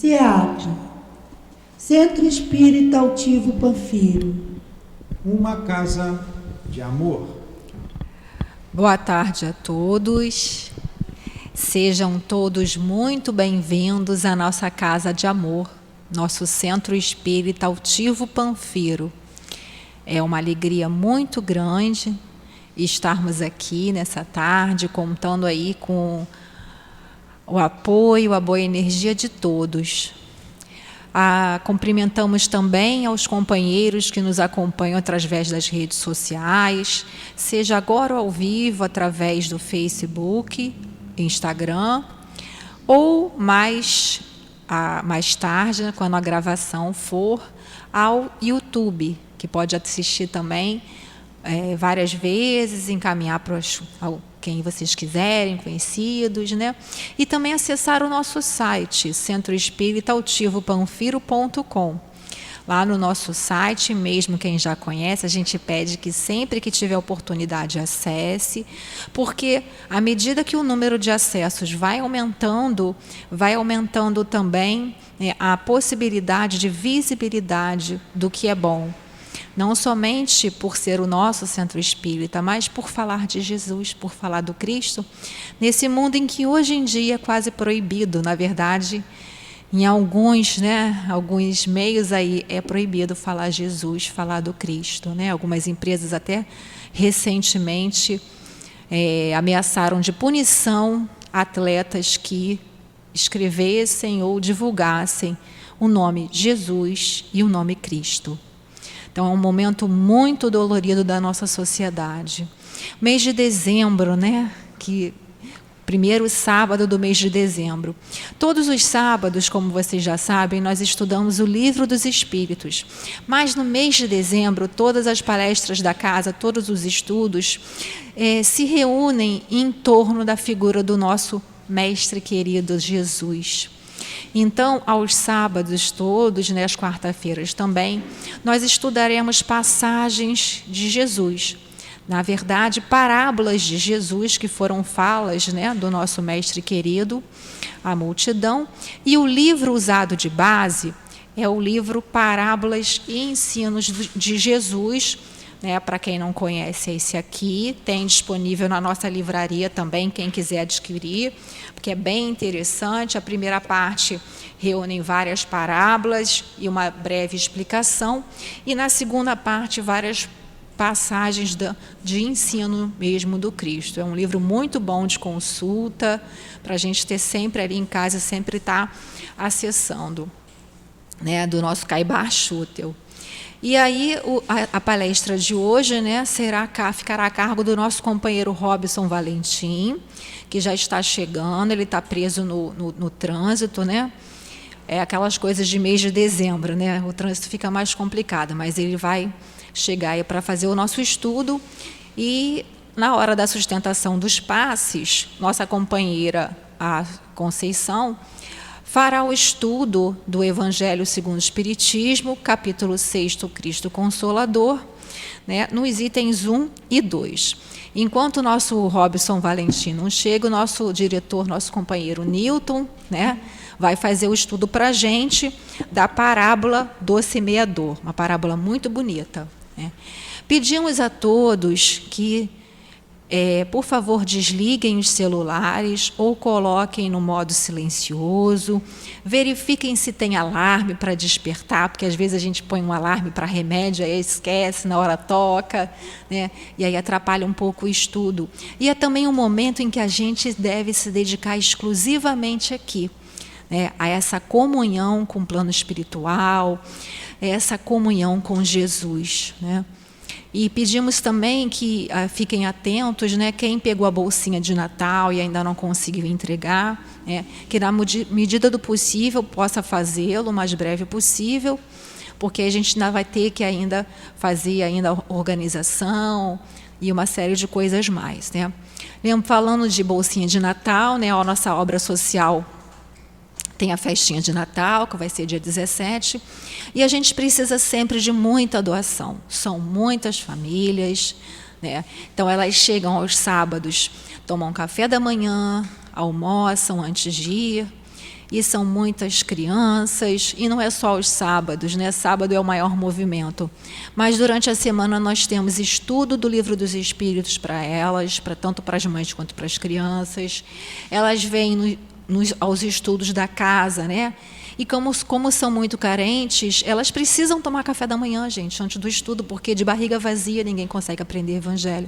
SEAP, Centro Espírita Altivo Panfiro. Uma casa de amor. Boa tarde a todos. Sejam todos muito bem-vindos à nossa casa de amor, nosso Centro Espírita Altivo Panfiro. É uma alegria muito grande estarmos aqui nessa tarde, contando aí com o apoio, a boa energia de todos. Cumprimentamos também aos companheiros que nos acompanham através das redes sociais, seja agora ao vivo, através do Facebook, Instagram, ou mais tarde, quando a gravação for, ao YouTube, que pode assistir também várias vezes, encaminhar para quem vocês quiserem, conhecidos, né? E também acessar o nosso site, centroespíritaaltivopanfiro.com. Lá no nosso site, mesmo quem já conhece, a gente pede que sempre que tiver oportunidade acesse, porque à medida que o número de acessos vai aumentando também a possibilidade de visibilidade do que é bom. Não somente por ser o nosso centro espírita, mas por falar de Jesus, por falar do Cristo, nesse mundo em que hoje em dia é quase proibido, na verdade, em alguns meios aí é proibido falar Jesus, falar do Cristo, né? Algumas empresas até recentemente ameaçaram de punição atletas que escrevessem ou divulgassem o nome Jesus e o nome Cristo. Então, é um momento muito dolorido da nossa sociedade. Mês de dezembro, né? Primeiro sábado do mês de dezembro. Todos os sábados, como vocês já sabem, nós estudamos o Livro dos Espíritos. Mas no mês de dezembro, todas as palestras da casa, todos os estudos, se reúnem em torno da figura do nosso mestre querido Jesus. Então, aos sábados todos, às quarta-feiras também, nós estudaremos passagens de Jesus. Na verdade, parábolas de Jesus, que foram falas do nosso mestre querido, a multidão. E o livro usado de base é o livro Parábolas e Ensinos de Jesus. Para quem não conhece, esse aqui tem disponível na nossa livraria também, quem quiser adquirir, porque é bem interessante. A primeira parte reúne várias parábolas e uma breve explicação, e na segunda parte várias passagens de ensino mesmo do Cristo. É um livro muito bom de consulta, para a gente ter sempre ali em casa, sempre estar acessando, do nosso Caibar Schutel. E aí, a palestra de hoje ficará a cargo do nosso companheiro Robson Valentim, que já está chegando, ele está preso no trânsito, É aquelas coisas de mês de dezembro, O trânsito fica mais complicado, mas ele vai chegar aí para fazer o nosso estudo. E, na hora da sustentação dos passes, nossa companheira, a Conceição, fará o estudo do Evangelho segundo o Espiritismo, capítulo 6, Cristo Consolador, nos itens 1 e 2. Enquanto o nosso Robson Valentim não chega, o nosso diretor, nosso companheiro Newton, vai fazer o estudo para a gente da parábola do semeador, uma parábola muito bonita. Pedimos a todos que, por favor, desliguem os celulares ou coloquem no modo silencioso, verifiquem se tem alarme para despertar, porque às vezes a gente põe um alarme para remédio, aí esquece, na hora toca, e aí atrapalha um pouco o estudo. E é também um momento em que a gente deve se dedicar exclusivamente aqui, a essa comunhão com o plano espiritual, essa comunhão com Jesus, E pedimos também que fiquem atentos, quem pegou a bolsinha de Natal e ainda não conseguiu entregar, que na medida do possível possa fazê-lo o mais breve possível, porque a gente ainda vai ter que ainda fazer a organização e uma série de coisas mais. Falando de bolsinha de Natal, a nossa obra social tem a festinha de Natal, que vai ser dia 17, e a gente precisa sempre de muita doação. São muitas famílias, Então, elas chegam aos sábados, tomam café da manhã, almoçam antes de ir, e são muitas crianças, e não é só os sábados, né? Sábado é o maior movimento. Mas durante a semana nós temos estudo do Livro dos Espíritos para elas, tanto para as mães quanto para as crianças. Elas vêm aos estudos da casa, né? E como são muito carentes, elas precisam tomar café da manhã, gente, antes do estudo, porque de barriga vazia ninguém consegue aprender Evangelho.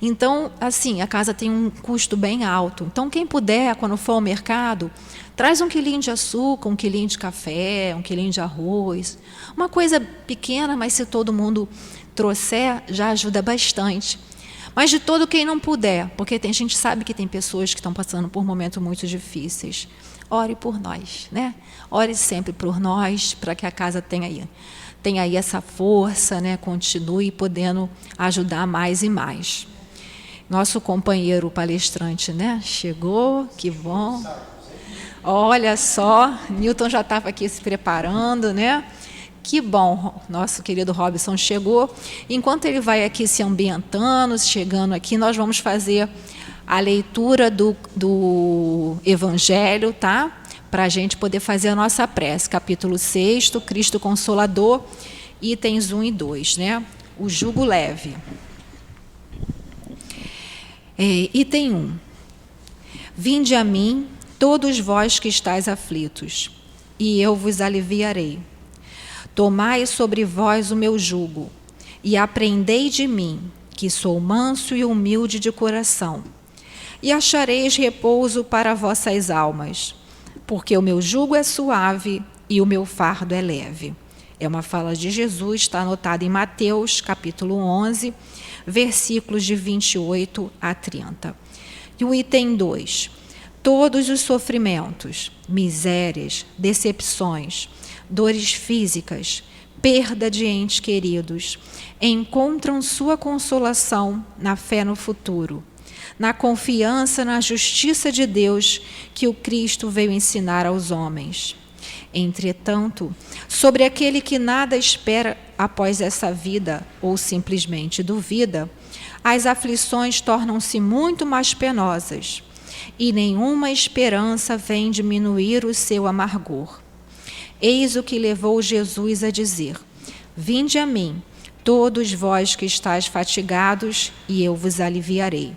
Então, assim, a casa tem um custo bem alto. Então, quem puder, quando for ao mercado, traz 1 quilinho de açúcar, 1 quilinho de café, 1 quilinho de arroz. Uma coisa pequena, mas se todo mundo trouxer, já ajuda bastante. Mas de todo quem não puder, porque a gente sabe que tem pessoas que estão passando por momentos muito difíceis. Ore por nós, né? Ore sempre por nós, para que a casa tenha aí essa força, né? Continue podendo ajudar mais e mais. Nosso companheiro palestrante, né? Chegou, que bom. Olha só, Newton já estava aqui se preparando, né? Que bom, nosso querido Robson chegou. Enquanto ele vai aqui se ambientando, chegando aqui, nós vamos fazer a leitura do Evangelho, tá? Para a gente poder fazer a nossa prece. Capítulo 6, Cristo Consolador, itens 1 e 2, né? O jugo leve. Item 1. Vinde a mim, todos vós que estáis aflitos, e eu vos aliviarei. Tomai sobre vós o meu jugo, e aprendei de mim, que sou manso e humilde de coração, e achareis repouso para vossas almas, porque o meu jugo é suave e o meu fardo é leve. É uma fala de Jesus, está anotada em Mateus, capítulo 11, versículos de 28 a 30. E o item 2. Todos os sofrimentos, misérias, decepções, dores físicas, perda de entes queridos, encontram sua consolação na fé no futuro, na confiança na justiça de Deus que o Cristo veio ensinar aos homens. Entretanto, sobre aquele que nada espera após essa vida ou simplesmente duvida, as aflições tornam-se muito mais penosas e nenhuma esperança vem diminuir o seu amargor. Eis o que levou Jesus a dizer: vinde a mim, todos vós que estáis fatigados, e eu vos aliviarei.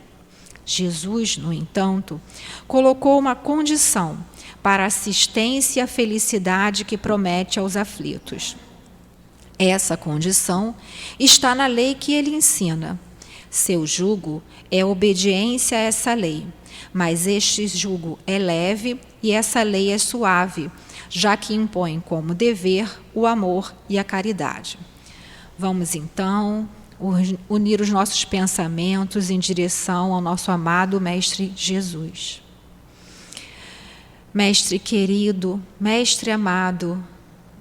Jesus, no entanto, colocou uma condição para a assistência e a felicidade que promete aos aflitos. Essa condição está na lei que ele ensina. Seu jugo é obediência a essa lei, mas este jugo é leve e essa lei é suave, já que impõe como dever o amor e a caridade. Vamos, então, unir os nossos pensamentos em direção ao nosso amado Mestre Jesus. Mestre querido, Mestre amado,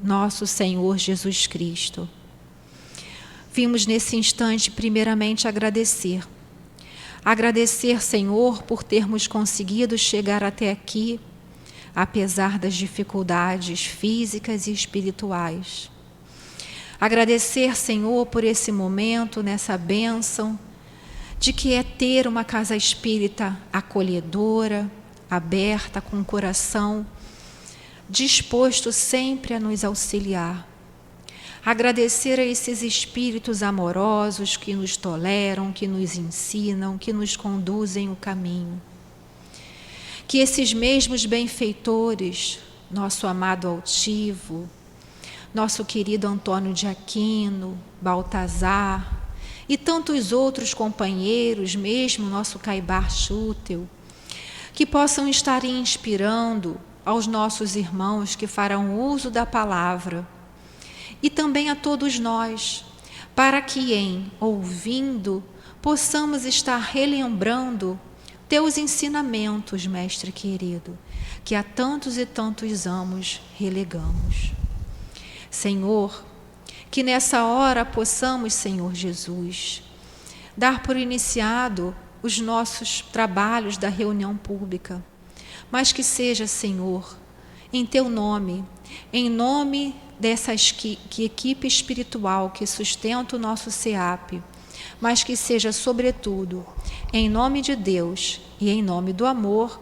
nosso Senhor Jesus Cristo, vimos nesse instante primeiramente agradecer. Agradecer, Senhor, por termos conseguido chegar até aqui, apesar das dificuldades físicas e espirituais. Agradecer, Senhor, por esse momento, nessa bênção, de que é ter uma casa espírita acolhedora, aberta, com o coração disposto sempre a nos auxiliar. Agradecer a esses espíritos amorosos que nos toleram, que nos ensinam, que nos conduzem o caminho. Que esses mesmos benfeitores, nosso amado altivo, nosso querido Antônio de Aquino, Baltazar e tantos outros companheiros, mesmo nosso Caibar Chútel, que possam estar inspirando aos nossos irmãos que farão uso da palavra e também a todos nós, para que em ouvindo possamos estar relembrando teus ensinamentos, Mestre querido, que há tantos e tantos anos relegamos. Senhor, que nessa hora possamos, Senhor Jesus, dar por iniciado os nossos trabalhos da reunião pública, mas que seja, Senhor, em teu nome, em nome dessa equipe espiritual que sustenta o nosso SEAP, mas que seja, sobretudo, em nome de Deus e em nome do amor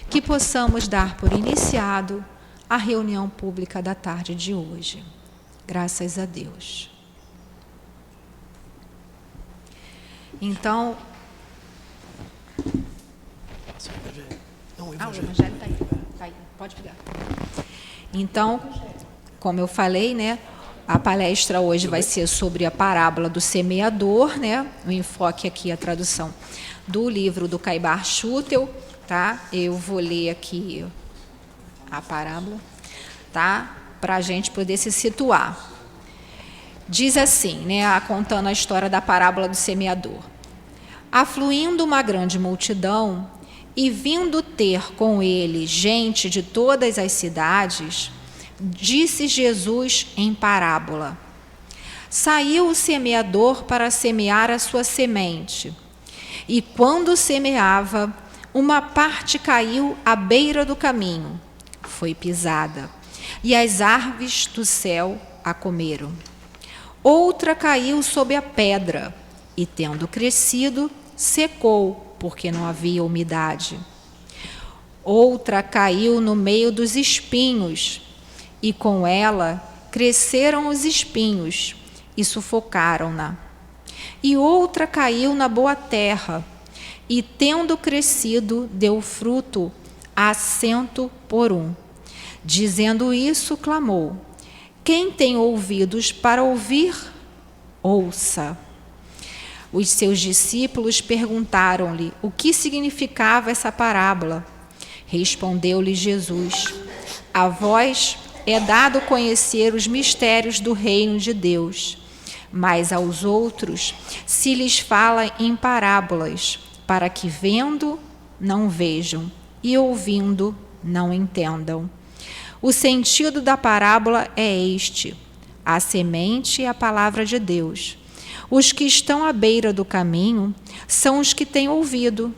que possamos dar por iniciado a reunião pública da tarde de hoje. Graças a Deus. Então, o Evangelho está aí. Tá aí. Pode pegar. Então, como eu falei, né, a palestra hoje vai ser sobre a parábola do semeador, né? O enfoque aqui, a tradução do livro do Caibar Schutel, tá? Eu vou ler aqui a parábola, tá? Para a gente poder se situar. Diz assim, né? Contando a história da parábola do semeador. Afluindo uma grande multidão e vindo ter com ele gente de todas as cidades, disse Jesus em parábola: Saiu o semeador para semear a sua semente. E quando semeava, uma parte caiu à beira do caminho, foi pisada, e as aves do céu a comeram. Outra caiu sob a pedra, e tendo crescido, secou, porque não havia umidade. Outra caiu no meio dos espinhos, e com ela cresceram os espinhos e sufocaram-na. E outra caiu na boa terra, e tendo crescido, deu fruto a 100 por 1. Dizendo isso, clamou: Quem tem ouvidos para ouvir, ouça. Os seus discípulos perguntaram-lhe o que significava essa parábola. Respondeu-lhe Jesus: A vós é dado conhecer os mistérios do reino de Deus, mas aos outros se lhes fala em parábolas, para que vendo não vejam e ouvindo não entendam. O sentido da parábola é este: a semente é a palavra de Deus. Os que estão à beira do caminho são os que têm ouvido.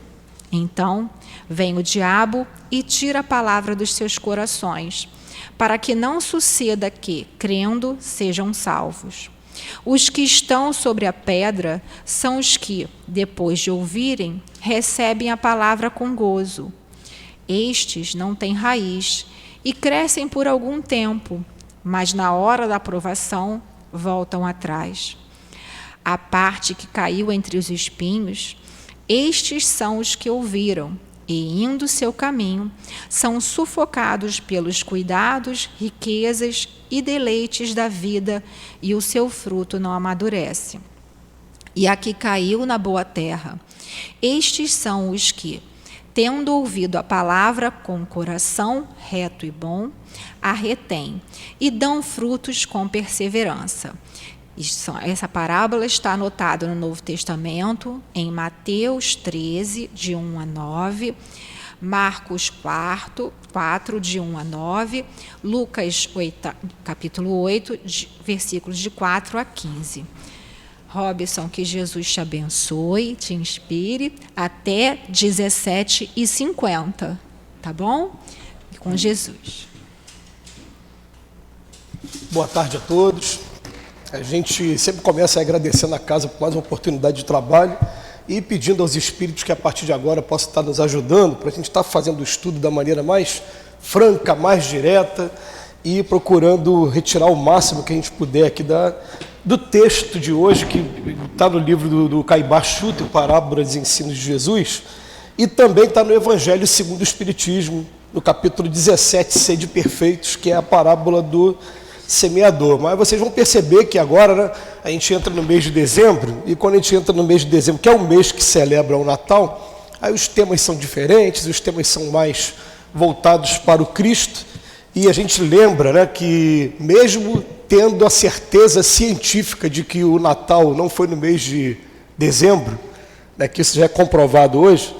Então vem o diabo e tira a palavra dos seus corações, para que não suceda que, crendo, sejam salvos. Os que estão sobre a pedra são os que, depois de ouvirem, recebem a palavra com gozo. Estes não têm raiz e crescem por algum tempo, mas na hora da provação voltam atrás. A parte que caiu entre os espinhos, estes são os que ouviram, e, indo seu caminho, são sufocados pelos cuidados, riquezas e deleites da vida, e o seu fruto não amadurece. E a que caiu na boa terra, estes são os que, tendo ouvido a palavra com coração reto e bom, a retêm e dão frutos com perseverança. Essa parábola está anotada no Novo Testamento, em Mateus 13, de 1 a 9, Marcos 4, de 1 a 9, Lucas 8, capítulo 8, versículos de 4 a 15. Robson, que Jesus te abençoe, te inspire, até 17h50, tá bom? E com Jesus. Boa tarde a todos. A gente sempre começa agradecendo a casa por mais uma oportunidade de trabalho e pedindo aos espíritos que a partir de agora possam estar nos ajudando para a gente estar fazendo o estudo da maneira mais franca, mais direta e procurando retirar o máximo que a gente puder aqui do texto de hoje, que está no livro do Caibar Schutel, Parábolas e Ensinos de Jesus, e também está no Evangelho segundo o Espiritismo, no capítulo 17, Sede Perfeitos, que é a parábola do semeador. Mas vocês vão perceber que agora, né, a gente entra no mês de dezembro, e quando a gente entra no mês de dezembro, que é o mês que celebra o Natal, aí os temas são diferentes, os temas são mais voltados para o Cristo, e a gente lembra, né, que mesmo tendo a certeza científica de que o Natal não foi no mês de dezembro, né, que isso já é comprovado hoje,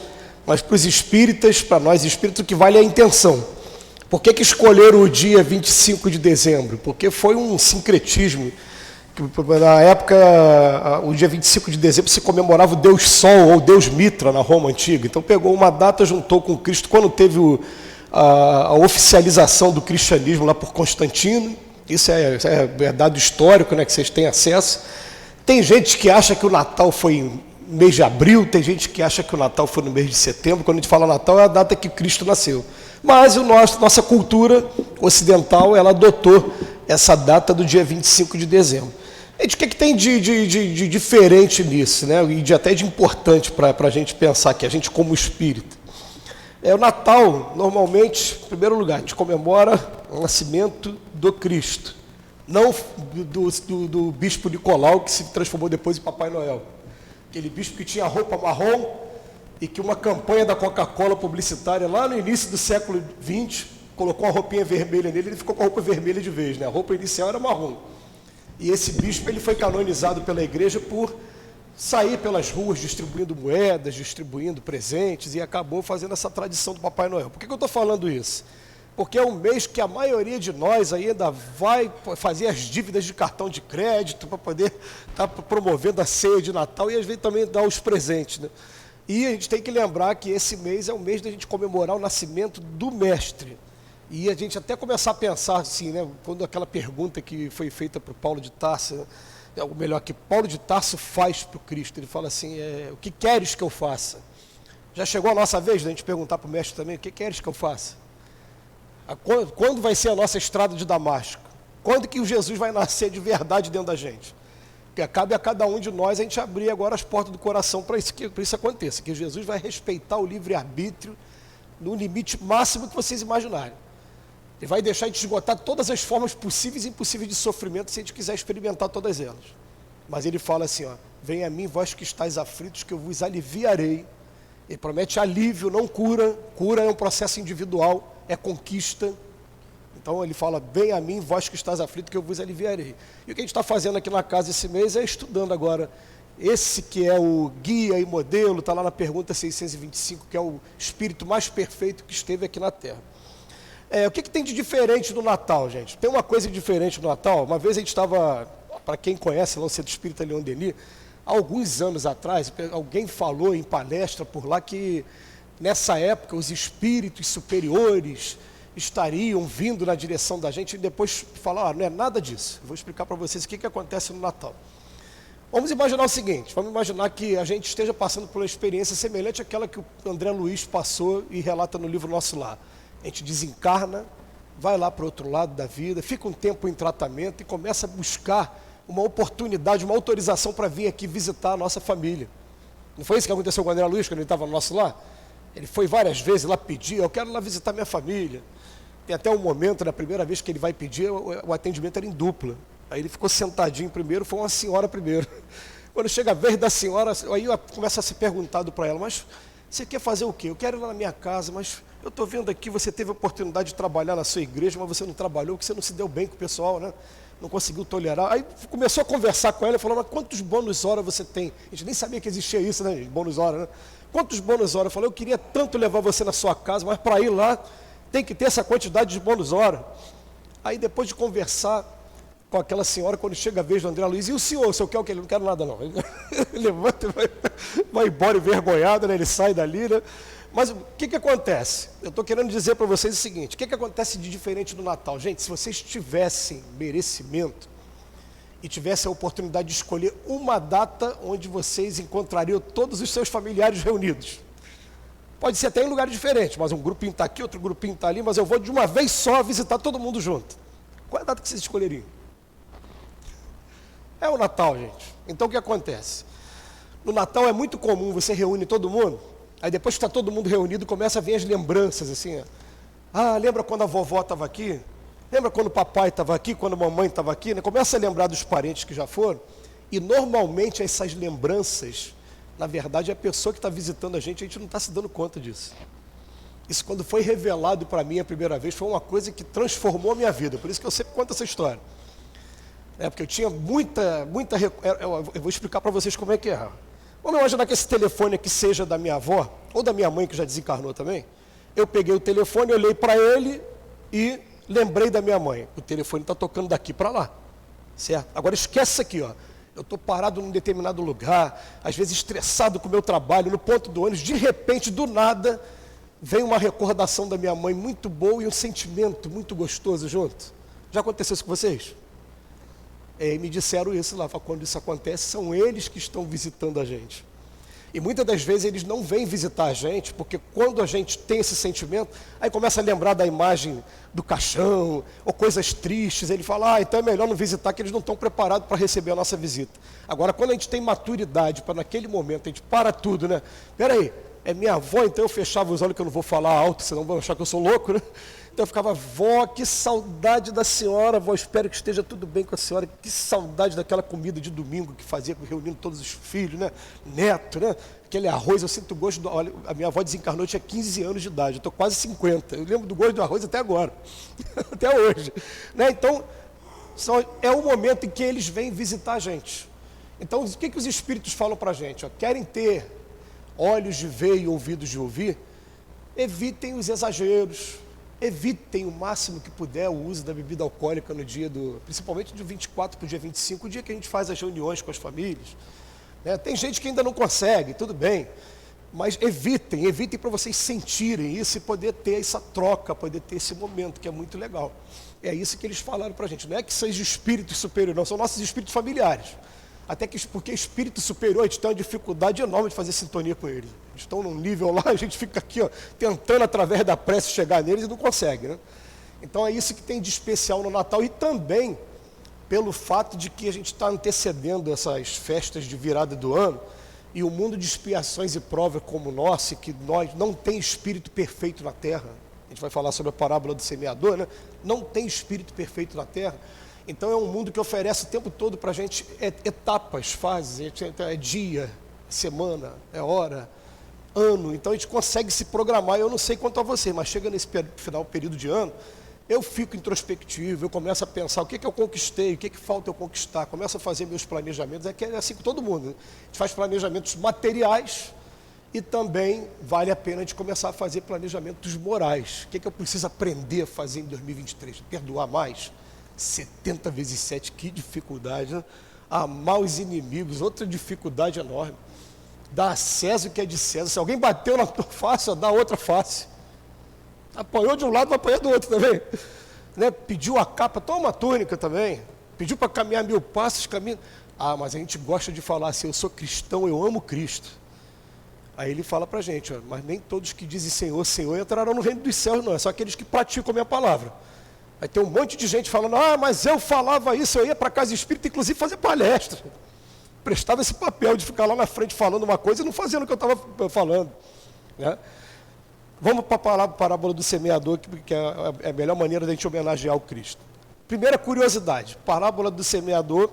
mas para os espíritas, para nós espíritas, o que vale é a intenção. Por que escolheram o dia 25 de dezembro? Porque foi um sincretismo. Na época, o dia 25 de dezembro se comemorava o Deus Sol ou Deus Mitra na Roma Antiga. Então pegou uma data, juntou com Cristo, quando teve a oficialização do cristianismo lá por Constantino. Isso é dado histórico, né, que vocês têm acesso. Tem gente que acha que o Natal foi em mês de abril, tem gente que acha que o Natal foi no mês de setembro. Quando a gente fala Natal, é a data que Cristo nasceu. Mas nossa cultura ocidental, ela adotou essa data do dia 25 de dezembro. Gente, o que tem de diferente nisso, né? E até de importante para a gente pensar que a gente como espírita? O Natal, normalmente, em primeiro lugar, a gente comemora o nascimento do Cristo, não do bispo Nicolau, que se transformou depois em Papai Noel. Aquele bispo que tinha roupa marrom e que uma campanha da Coca-Cola publicitária lá no início do século XX colocou uma roupinha vermelha nele, ele ficou com a roupa vermelha de vez, né? A roupa inicial era marrom. E esse bispo ele foi canonizado pela igreja por sair pelas ruas distribuindo moedas, distribuindo presentes, e acabou fazendo essa tradição do Papai Noel. Por que eu estou falando isso? Porque é um mês que a maioria de nós ainda vai fazer as dívidas de cartão de crédito para poder estar promovendo a ceia de Natal e às vezes também dar os presentes, né? E a gente tem que lembrar que esse mês é o mês da gente comemorar o nascimento do Mestre. E a gente até começar a pensar assim, né? Quando aquela pergunta que foi feita para o Paulo de Tarso, né? Ou melhor, que Paulo de Tarso faz para o Cristo. Ele fala assim, o que queres que eu faça? Já chegou a nossa vez de a gente perguntar para o Mestre também, o que queres que eu faça? Quando vai ser a nossa estrada de Damasco? Quando que o Jesus vai nascer de verdade dentro da gente? Porque cabe a cada um de nós a gente abrir agora as portas do coração para isso aconteça, que Jesus vai respeitar o livre-arbítrio no limite máximo que vocês imaginarem. Ele vai deixar a gente esgotar todas as formas possíveis e impossíveis de sofrimento se a gente quiser experimentar todas elas. Mas ele fala assim, venha a mim, vós que estáis aflitos, que eu vos aliviarei. Ele promete alívio, não cura. Cura é um processo individual, é conquista. Então ele fala, venha a mim, vós que estáis aflitos, que eu vos aliviarei. E o que a gente está fazendo aqui na casa esse mês é estudando agora esse que é o guia e modelo, está lá na pergunta 625, que é o espírito mais perfeito que esteve aqui na Terra. O que tem de diferente no Natal, gente? Tem uma coisa diferente no Natal. Uma vez a gente estava, para quem conhece lá o Centro Espírita Leon Denis, há alguns anos atrás, alguém falou em palestra por lá que nessa época os espíritos superiores estariam vindo na direção da gente e depois falar, não é nada disso. Eu vou explicar para vocês o que acontece no Natal. Vamos imaginar o seguinte, vamos imaginar que a gente esteja passando por uma experiência semelhante àquela que o André Luiz passou e relata no livro Nosso Lar. A gente desencarna, vai lá para o outro lado da vida, fica um tempo em tratamento e começa a buscar uma oportunidade, uma autorização para vir aqui visitar a nossa família. Não foi isso que aconteceu com o André Luiz, quando ele estava no Nosso Lar? Ele foi várias vezes lá pedir, eu quero lá visitar minha família. Tem até um momento, na primeira vez que ele vai pedir, o atendimento era em dupla. Aí ele ficou sentadinho primeiro, foi uma senhora primeiro. Quando chega a vez da senhora, aí começa a ser perguntado para ela, mas você quer fazer o quê? Eu quero ir lá na minha casa, mas eu estou vendo aqui, você teve a oportunidade de trabalhar na sua igreja, mas você não trabalhou, porque você não se deu bem com o pessoal, né? Não conseguiu tolerar. Aí começou a conversar com ela e falou, mas quantos bônus hora você tem? A gente nem sabia que existia isso, né? Bônus hora, né? Quantos bônus hora? Eu falei, eu queria tanto levar você na sua casa, mas para ir lá tem que ter essa quantidade de bônus hora. Aí depois de conversar com aquela senhora, quando chega a vez do André Luiz, e o senhor quer o que? Ele não quer nada não. Ele levanta e vai embora envergonhado, né? Ele sai dali, né? Mas o que acontece? Eu estou querendo dizer para vocês o seguinte, o que acontece de diferente do Natal? Gente, se vocês tivessem merecimento e tivessem a oportunidade de escolher uma data onde vocês encontrariam todos os seus familiares reunidos, pode ser até em lugares diferentes, mas um grupinho está aqui, outro grupinho está ali, mas eu vou de uma vez só visitar todo mundo junto. Qual é a data que vocês escolheriam? É o Natal, gente. Então o que acontece? No Natal é muito comum, você reúne todo mundo, aí depois que está todo mundo reunido, começa a vir as lembranças, assim, lembra quando a vovó estava aqui? Lembra quando o papai estava aqui, quando a mamãe estava aqui? Né? Começa a lembrar dos parentes que já foram, e normalmente essas lembranças, na verdade, a pessoa que está visitando a gente não está se dando conta disso. Isso, quando foi revelado para mim a primeira vez, foi uma coisa que transformou a minha vida, por isso que eu sempre conto essa história. Porque eu tinha muita... Eu vou explicar para vocês como é que é. Vamos imaginar que esse telefone aqui seja da minha avó, ou da minha mãe, que já desencarnou também. Eu peguei o telefone, olhei para ele e lembrei da minha mãe. O telefone está tocando daqui para lá, certo? Agora esquece isso aqui, ó. Eu estou parado num determinado lugar, às vezes estressado com o meu trabalho, no ponto do ônibus, de repente, do nada, vem uma recordação da minha mãe muito boa e um sentimento muito gostoso junto. Já aconteceu isso com vocês? Me disseram isso lá, quando isso acontece, são eles que estão visitando a gente. E muitas das vezes eles não vêm visitar a gente, porque quando a gente tem esse sentimento, aí começa a lembrar da imagem do caixão, ou coisas tristes, ele fala, então é melhor não visitar, que eles não estão preparados para receber a nossa visita. Agora, quando a gente tem maturidade, para naquele momento, a gente para tudo, né? Peraí, é minha avó, então eu fechava os olhos, que eu não vou falar alto, senão vão achar que eu sou louco, né? Então eu ficava, vó, que saudade da senhora, vó, espero que esteja tudo bem com a senhora, que saudade daquela comida de domingo que fazia, reunindo todos os filhos, né? Neto, né? Aquele arroz, eu sinto o gosto, olha, a minha avó desencarnou, eu tinha 15 anos de idade, eu estou quase 50, eu lembro do gosto do arroz até agora, até hoje, né? Então, é o momento em que eles vêm visitar a gente. Então, o que os espíritos falam para a gente? Querem ter olhos de ver e ouvidos de ouvir? Evitem os exageros, evitem o máximo que puder o uso da bebida alcoólica no dia principalmente do 24 para o dia 25, o dia que a gente faz as reuniões com as famílias. Né? Tem gente que ainda não consegue, tudo bem, mas evitem para vocês sentirem isso e poder ter essa troca, poder ter esse momento, que é muito legal. É isso que eles falaram para a gente, não é que sejam espíritos superiores, não, são nossos espíritos familiares. Até que, porque espírito superior, a gente tem uma dificuldade enorme de fazer sintonia com eles. Eles estão num nível lá, a gente fica aqui, tentando através da prece chegar neles e não consegue, né? Então é isso que tem de especial no Natal, e também pelo fato de que a gente está antecedendo essas festas de virada do ano, e o mundo de expiações e provas como o nosso, que nós não tem espírito perfeito na Terra. A gente vai falar sobre a parábola do semeador, né? Não tem espírito perfeito na Terra. Então é um mundo que oferece o tempo todo para a gente etapas, fases, é dia, semana, é hora, ano. Então a gente consegue se programar. Eu não sei quanto a você, mas chega nesse final, período de ano, eu fico introspectivo, eu começo a pensar o que eu conquistei, o que falta eu conquistar, começo a fazer meus planejamentos. É assim com todo mundo, né? A gente faz planejamentos materiais e também vale a pena a gente começar a fazer planejamentos morais. O que eu preciso aprender a fazer em 2023? Perdoar mais? 70 vezes 7, que dificuldade, né? Amar os inimigos, outra dificuldade enorme. Dar a César o que é de César. Se alguém bateu na tua face, dá outra face. Apanhou de um lado, vai apanhar do outro também, né? Pediu a capa, toma uma túnica também. Pediu para caminhar 1000 passos, caminha. Mas a gente gosta de falar assim, eu sou cristão, eu amo Cristo. Aí ele fala para a gente, mas nem todos que dizem Senhor, Senhor entrarão no reino dos céus, não. É só aqueles que praticam a minha palavra. Aí tem um monte de gente falando, mas eu falava isso, eu ia para a casa espírita, inclusive fazer palestra. Prestava esse papel de ficar lá na frente falando uma coisa e não fazendo o que eu estava falando, né? Vamos para a parábola do semeador, que é a melhor maneira de a gente homenagear o Cristo. Primeira curiosidade, parábola do semeador,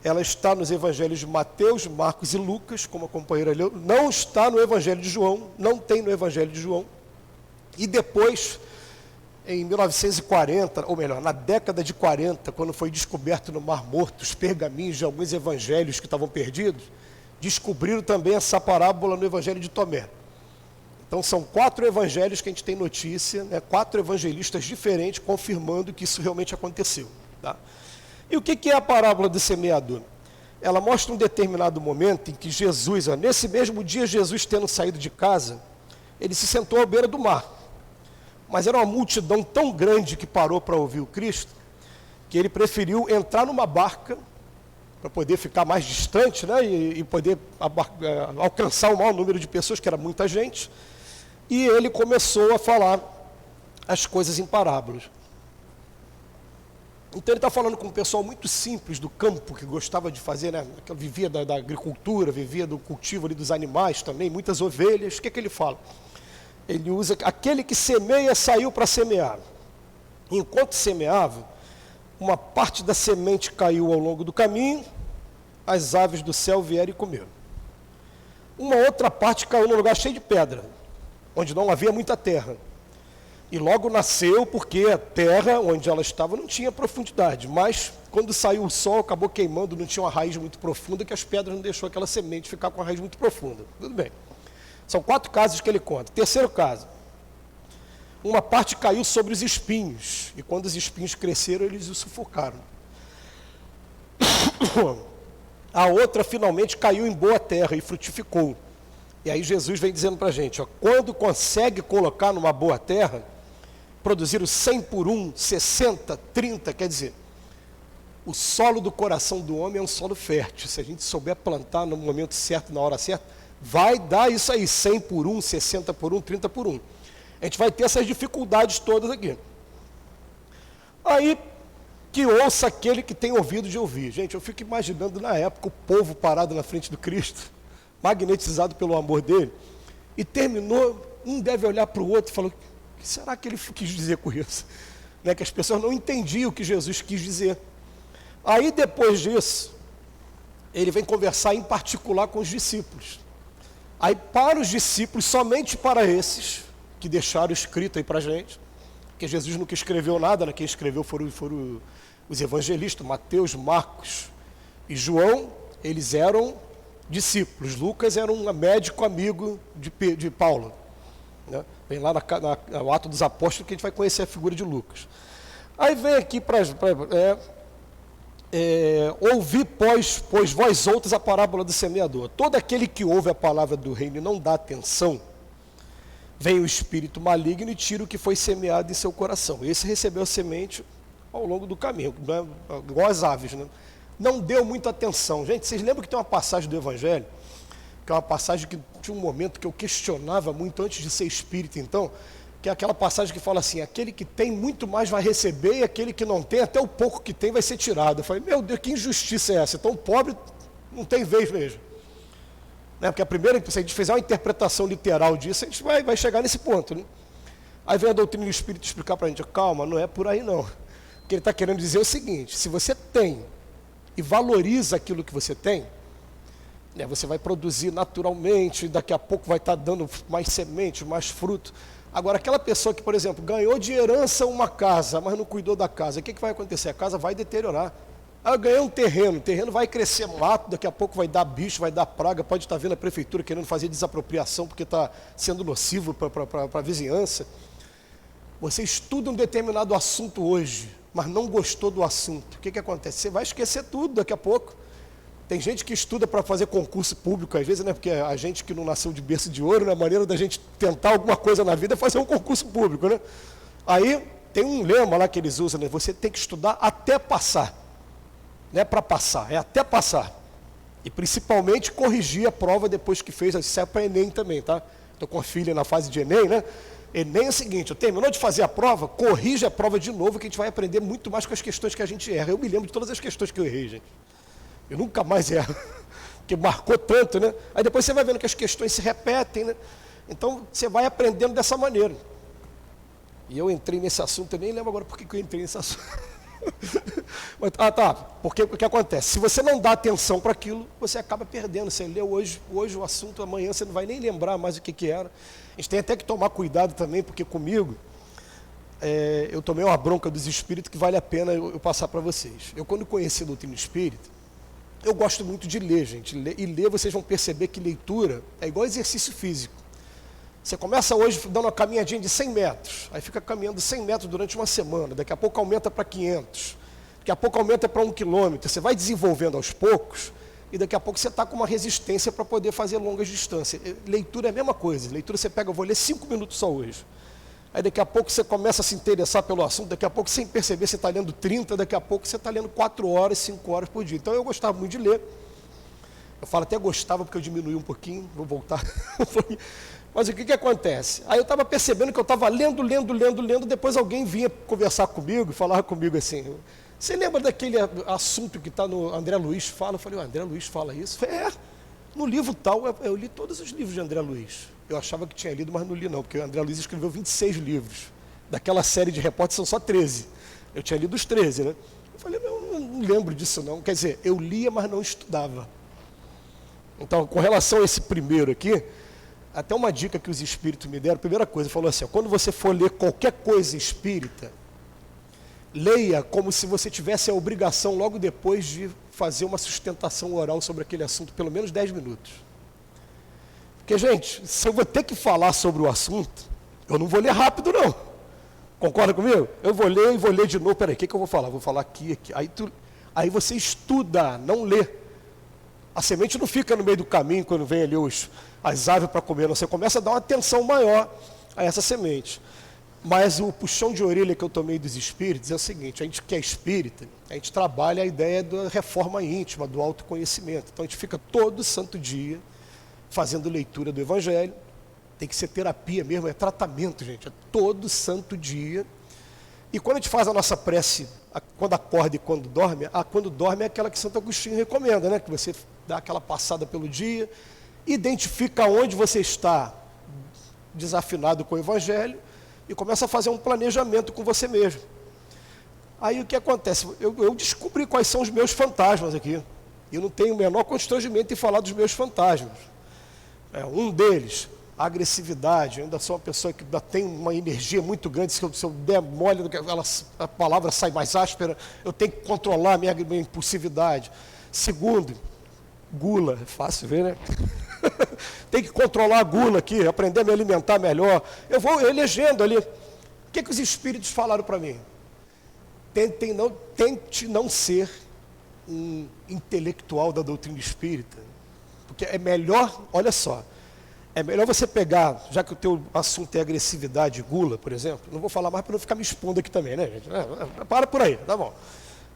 ela está nos evangelhos de Mateus, Marcos e Lucas, como a companheira leu, não está no evangelho de João, não tem no evangelho de João. E depois, em 1940, ou melhor, na década de 40, quando foi descoberto no Mar Morto os pergaminhos de alguns evangelhos que estavam perdidos, descobriram também essa parábola no evangelho de Tomé. Então são 4 evangelhos que a gente tem notícia, né? 4 evangelistas diferentes confirmando que isso realmente aconteceu. Tá? E o que é a parábola do semeador? Ela mostra um determinado momento em que Jesus, nesse mesmo dia, Jesus tendo saído de casa, ele se sentou à beira do mar. Mas era uma multidão tão grande que parou para ouvir o Cristo, que ele preferiu entrar numa barca para poder ficar mais distante, né, e poder alcançar o maior número de pessoas, que era muita gente, e ele começou a falar as coisas em parábolas. Então ele está falando com um pessoal muito simples do campo, que gostava de fazer, né, que vivia da agricultura, vivia do cultivo ali dos animais também, muitas ovelhas. O que ele fala? Ele usa, aquele que semeia saiu para semear. Enquanto semeava, uma parte da semente caiu ao longo do caminho, as aves do céu vieram e comeram. Uma outra parte caiu num lugar cheio de pedra, onde não havia muita terra. E logo nasceu, porque a terra onde ela estava não tinha profundidade, mas quando saiu o sol, acabou queimando, não tinha uma raiz muito profunda, que as pedras não deixou aquela semente ficar com a raiz muito profunda. Tudo bem. São 4 casos que ele conta. Terceiro caso. Uma parte caiu sobre os espinhos, e quando os espinhos cresceram, eles o sufocaram. A outra finalmente caiu em boa terra e frutificou. E aí Jesus vem dizendo para a gente, quando consegue colocar numa boa terra, produzir o 100 por 1, 60, 30, quer dizer, o solo do coração do homem é um solo fértil. Se a gente souber plantar no momento certo, na hora certa, vai dar isso aí, 100 por 1, 60 por 1, 30 por 1. A gente vai ter essas dificuldades todas aqui. Aí, que ouça aquele que tem ouvido de ouvir. Gente, eu fico imaginando na época o povo parado na frente do Cristo, magnetizado pelo amor dele, e terminou, um deve olhar para o outro e falou, o que será que ele quis dizer com isso? Né, que as pessoas não entendiam o que Jesus quis dizer. Aí, depois disso, ele vem conversar em particular com os discípulos. Aí, para os discípulos, somente para esses, que deixaram escrito aí para a gente, porque Jesus nunca escreveu nada, né? Quem escreveu foram os evangelistas, Mateus, Marcos e João, eles eram discípulos. Lucas era um médico amigo de Paulo. Né? Vem lá no Ato dos Apóstolos que a gente vai conhecer a figura de Lucas. Aí vem aqui para ouvir, pois vós outros a parábola do semeador. Todo aquele que ouve a palavra do reino e não dá atenção, vem o espírito maligno e tira o que foi semeado em seu coração. Esse recebeu a semente ao longo do caminho, né? Igual as aves, né? Não deu muita atenção. Gente, vocês lembram que tem uma passagem do Evangelho, que é uma passagem que tinha um momento que eu questionava muito antes de ser espírita, então, que é aquela passagem que fala assim, aquele que tem muito mais vai receber e aquele que não tem, até o pouco que tem vai ser tirado. Eu falei, meu Deus, que injustiça é essa? Então o pobre não tem vez mesmo. Né? Porque a primeira, se a gente fizer uma interpretação literal disso, a gente vai chegar nesse ponto. Né? Aí vem a doutrina do Espírito explicar para a gente, calma, não é por aí não. O que ele está querendo dizer é o seguinte, se você tem e valoriza aquilo que você tem, né, você vai produzir naturalmente, daqui a pouco vai estar dando mais semente, mais fruto. Agora, aquela pessoa que, por exemplo, ganhou de herança uma casa, mas não cuidou da casa, o que vai acontecer? A casa vai deteriorar. Eu ganhei um terreno, o terreno vai crescer mato, daqui a pouco vai dar bicho, vai dar praga, pode estar vendo a prefeitura querendo fazer desapropriação porque está sendo nocivo para a vizinhança. Você estuda um determinado assunto hoje, mas não gostou do assunto. O que acontece? Você vai esquecer tudo daqui a pouco. Tem gente que estuda para fazer concurso público, às vezes, né? Porque a gente que não nasceu de berço de ouro, né? A maneira da gente tentar alguma coisa na vida é fazer um concurso público, né? Aí tem um lema lá que eles usam, né? Você tem que estudar até passar. Não é para passar, é até passar. E principalmente corrigir a prova depois que fez, isso é para Enem também, tá? Estou com a filha na fase de Enem, né? Enem é o seguinte, terminou de fazer a prova, corrija a prova de novo, que a gente vai aprender muito mais com as questões que a gente erra. Eu me lembro de todas as questões que eu errei, gente. Eu nunca mais erro, porque marcou tanto, né? Aí depois você vai vendo que as questões se repetem, né? Então você vai aprendendo dessa maneira. E eu entrei nesse assunto, eu nem lembro agora por que eu entrei nesse assunto. Porque o que acontece? Se você não dá atenção para aquilo, você acaba perdendo. Você leu hoje o assunto, amanhã você não vai nem lembrar mais o que era. A gente tem até que tomar cuidado também, porque comigo, eu tomei uma bronca dos espíritos que vale a pena eu passar para vocês. Eu, quando conheci a doutrina espírita, eu gosto muito de ler, gente. E ler, vocês vão perceber que leitura é igual exercício físico. Você começa hoje dando uma caminhadinha de 100 metros, aí fica caminhando 100 metros durante uma semana, daqui a pouco aumenta para 500, daqui a pouco aumenta para 1 quilômetro, você vai desenvolvendo aos poucos, e daqui a pouco você está com uma resistência para poder fazer longas distâncias. Leitura é a mesma coisa, leitura você pega, eu vou ler 5 minutos só hoje. Aí daqui a pouco você começa a se interessar pelo assunto, daqui a pouco sem perceber você está lendo 30, daqui a pouco você está lendo 4 horas, 5 horas por dia. Então eu gostava muito de ler. Eu falo até gostava porque eu diminui um pouquinho, vou voltar. Mas o que acontece? Aí eu estava percebendo que eu estava lendo, depois alguém vinha conversar comigo, falava comigo assim, você lembra daquele assunto que está no André Luiz fala? Eu falei, o André Luiz fala isso? Eu falei, no livro tal, eu li todos os livros de André Luiz. Eu achava que tinha lido, mas não li não, porque o André Luiz escreveu 26 livros. Daquela série de repórteres são só 13. Eu tinha lido os 13, né? Eu falei, não lembro disso não. Quer dizer, eu lia, mas não estudava. Então, com relação a esse primeiro aqui, até uma dica que os espíritos me deram, a primeira coisa, falou assim, quando você for ler qualquer coisa espírita, leia como se você tivesse a obrigação logo depois de fazer uma sustentação oral sobre aquele assunto, pelo menos 10 minutos. Porque, gente, se eu vou ter que falar sobre o assunto, eu não vou ler rápido, não. Concorda comigo? Eu vou ler e vou ler de novo. Peraí, o que eu vou falar? Vou falar aqui. Aí você estuda, não lê. A semente não fica no meio do caminho quando vem ali as aves para comer. Não. Você começa a dar uma atenção maior a essa semente. Mas o puxão de orelha que eu tomei dos espíritos é o seguinte, a gente que é espírita, a gente trabalha a ideia da reforma íntima, do autoconhecimento. Então a gente fica todo santo dia fazendo leitura do Evangelho. Tem que ser terapia mesmo, é tratamento, gente. É todo santo dia. E quando a gente faz a nossa prece, quando acorda e quando dorme é aquela que Santo Agostinho recomenda, né? Que você dá aquela passada pelo dia, identifica onde você está desafinado com o Evangelho e começa a fazer um planejamento com você mesmo. Aí o que acontece? Eu descobri quais são os meus fantasmas aqui. Eu não tenho o menor constrangimento em falar dos meus fantasmas. Um deles, a agressividade. Eu ainda sou uma pessoa que ainda tem uma energia muito grande. Se eu der mole, a palavra sai mais áspera. Eu tenho que controlar a minha impulsividade. Segundo, gula. É fácil ver, né? Tem que controlar a gula aqui, aprender a me alimentar melhor. Eu vou elegendo ali. O que os espíritos falaram para mim? Tente não ser um intelectual da doutrina espírita. Porque é melhor, olha só, é melhor você pegar, já que o teu assunto é agressividade, gula, por exemplo, não vou falar mais para não ficar me expondo aqui também, né, gente? Para por aí, tá bom.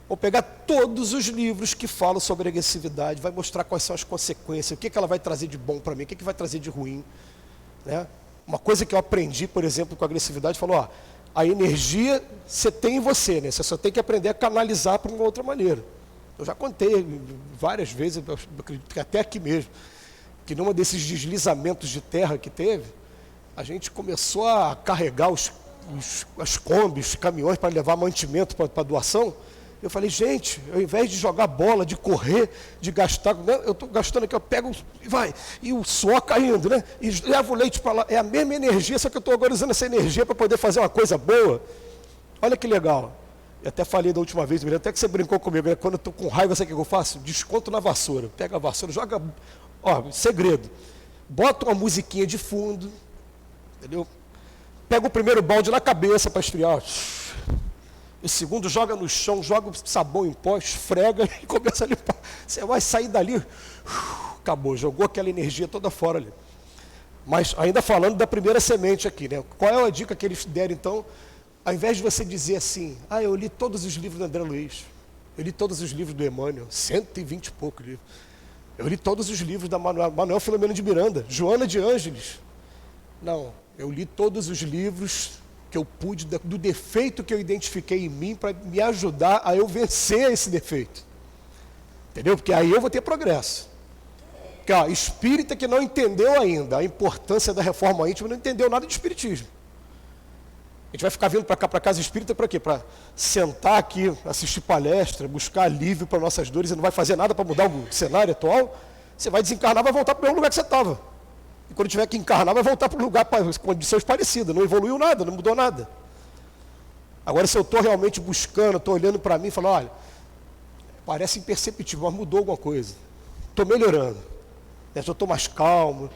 Vou pegar todos os livros que falam sobre agressividade, vai mostrar quais são as consequências, o que ela vai trazer de bom para mim, o que vai trazer de ruim. Né? Uma coisa que eu aprendi, por exemplo, com a agressividade, falou, a energia você tem em você, né? Você só tem que aprender a canalizar para uma outra maneira. Eu já contei várias vezes, eu acredito que até aqui mesmo, que numa desses deslizamentos de terra que teve, a gente começou a carregar as combis, caminhões para levar mantimento para doação. Eu falei, gente, ao invés de jogar bola, de correr, de gastar, né, eu estou gastando aqui, eu pego e vai, e o suor caindo, né? E levo o leite para lá. É a mesma energia, só que eu estou agora usando essa energia para poder fazer uma coisa boa. Olha que legal. Eu até falei da última vez, até que você brincou comigo, né? Quando eu estou com raiva, sabe o que eu faço? Desconto na vassoura. Pega a vassoura, joga. Segredo. Bota uma musiquinha de fundo, entendeu? Pega o primeiro balde na cabeça para esfriar. O segundo joga no chão, joga o sabão em pó, esfrega e começa a limpar. Você vai sair dali, acabou, jogou aquela energia toda fora ali. Mas ainda falando da primeira semente aqui, né? Qual é a dica que eles deram então? Ao invés de você dizer assim, eu li todos os livros do André Luiz, eu li todos os livros do Emmanuel, 120 e pouco livros. Eu li todos os livros da Manuel Filomeno de Miranda, Joana de Ângeles. Não, eu li todos os livros que eu pude, do defeito que eu identifiquei em mim, para me ajudar a eu vencer esse defeito. Entendeu? Porque aí eu vou ter progresso. Porque espírita que não entendeu ainda a importância da reforma íntima, não entendeu nada de espiritismo. A gente vai ficar vindo para cá, para casa espírita, para quê? Para sentar aqui, assistir palestra, buscar alívio para nossas dores e não vai fazer nada para mudar o cenário atual. Você vai desencarnar, vai voltar para o mesmo lugar que você estava. E quando tiver que encarnar, vai voltar para um lugar com condições parecidas. Não evoluiu nada, não mudou nada. Agora, se eu estou realmente buscando, estou olhando para mim e falando, olha, parece imperceptível, mas mudou alguma coisa. Estou melhorando. Já estou mais calmo.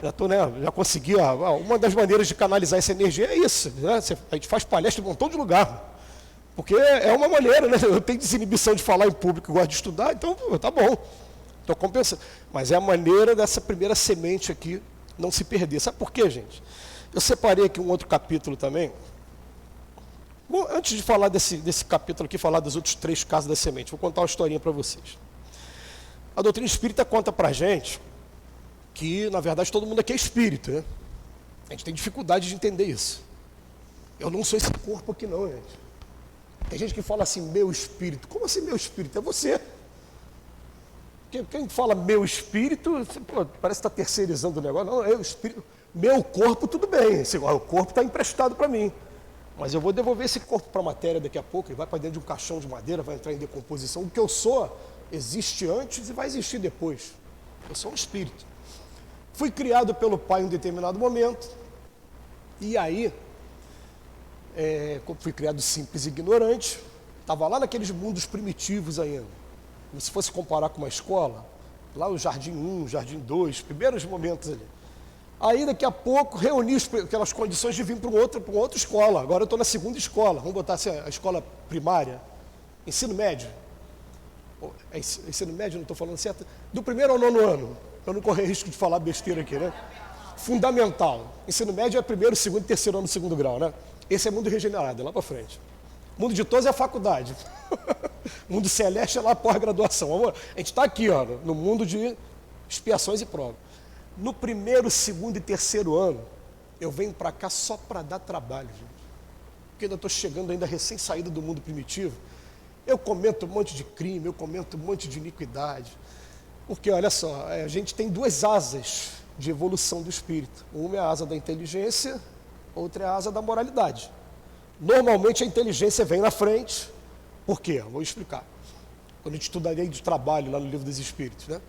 Já consegui. Uma das maneiras de canalizar essa energia é isso. Né? A gente faz palestra em um montão de lugar. Porque é uma maneira, né? Eu tenho desinibição de falar em público, gosto de estudar, então tá bom. Estou compensando. Mas é a maneira dessa primeira semente aqui não se perder. Sabe por quê, gente? Eu separei aqui um outro capítulo também. Bom, antes de falar desse capítulo aqui, falar dos outros 3 casos da semente, vou contar uma historinha para vocês. A doutrina espírita conta para a gente que, na verdade, todo mundo aqui é espírito, né? A gente tem dificuldade de entender isso. Eu não sou esse corpo aqui não, gente. Tem gente que fala assim, meu espírito. Como assim meu espírito? É você. Quem fala meu espírito, parece que está terceirizando o negócio. Não, eu espírito. Meu corpo, tudo bem. O corpo está emprestado para mim. Mas eu vou devolver esse corpo para a matéria daqui a pouco. Ele vai para dentro de um caixão de madeira, vai entrar em decomposição. O que eu sou existe antes e vai existir depois. Eu sou um espírito. Fui criado pelo pai em um determinado momento. E aí, fui criado simples e ignorante. Estava lá naqueles mundos primitivos ainda. Como se fosse comparar com uma escola, lá o Jardim 1, Jardim 2, primeiros momentos ali. Aí daqui a pouco reuni aquelas condições de vir para uma outra escola. Agora eu estou na segunda escola, vamos botar assim, a escola primária, ensino médio. Ensino médio, não estou falando certo? Do primeiro ao 9º ano, para não correr risco de falar besteira aqui, né? Fundamental. Ensino médio é primeiro, segundo e terceiro ano do 2º grau, né? Esse é mundo regenerado, é lá para frente. Mundo de todos é a faculdade. Mundo celeste é lá pós-graduação. A gente está aqui, no mundo de expiações e provas. No primeiro, segundo e terceiro ano, eu venho para cá só para dar trabalho, gente. Porque ainda estou chegando ainda recém-saído do mundo primitivo. Eu comento um monte de crime, eu comento um monte de iniquidade. Porque, olha só, a gente tem duas asas de evolução do espírito. Uma é a asa da inteligência, outra é a asa da moralidade. Normalmente a inteligência vem na frente. Por quê? Vou explicar. Quando a gente estuda a lei de trabalho lá no Livro dos Espíritos, né?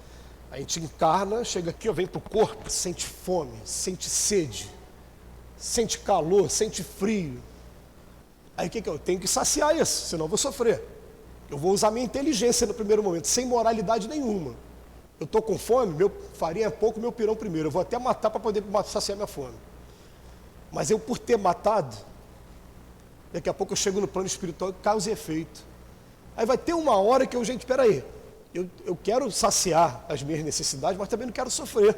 A gente encarna, chega aqui, vem para o corpo, sente fome, sente sede, sente calor, sente frio. Aí o que eu tenho que saciar isso, senão eu vou sofrer. Eu vou usar minha inteligência no primeiro momento, sem moralidade nenhuma. Eu estou com fome, meu farinha é pouco, meu pirão primeiro. Eu vou até matar para poder saciar minha fome. Mas eu, por ter matado, daqui a pouco eu chego no plano espiritual e causa e efeito. Aí vai ter uma hora que eu, gente, peraí, eu quero saciar as minhas necessidades, mas também não quero sofrer.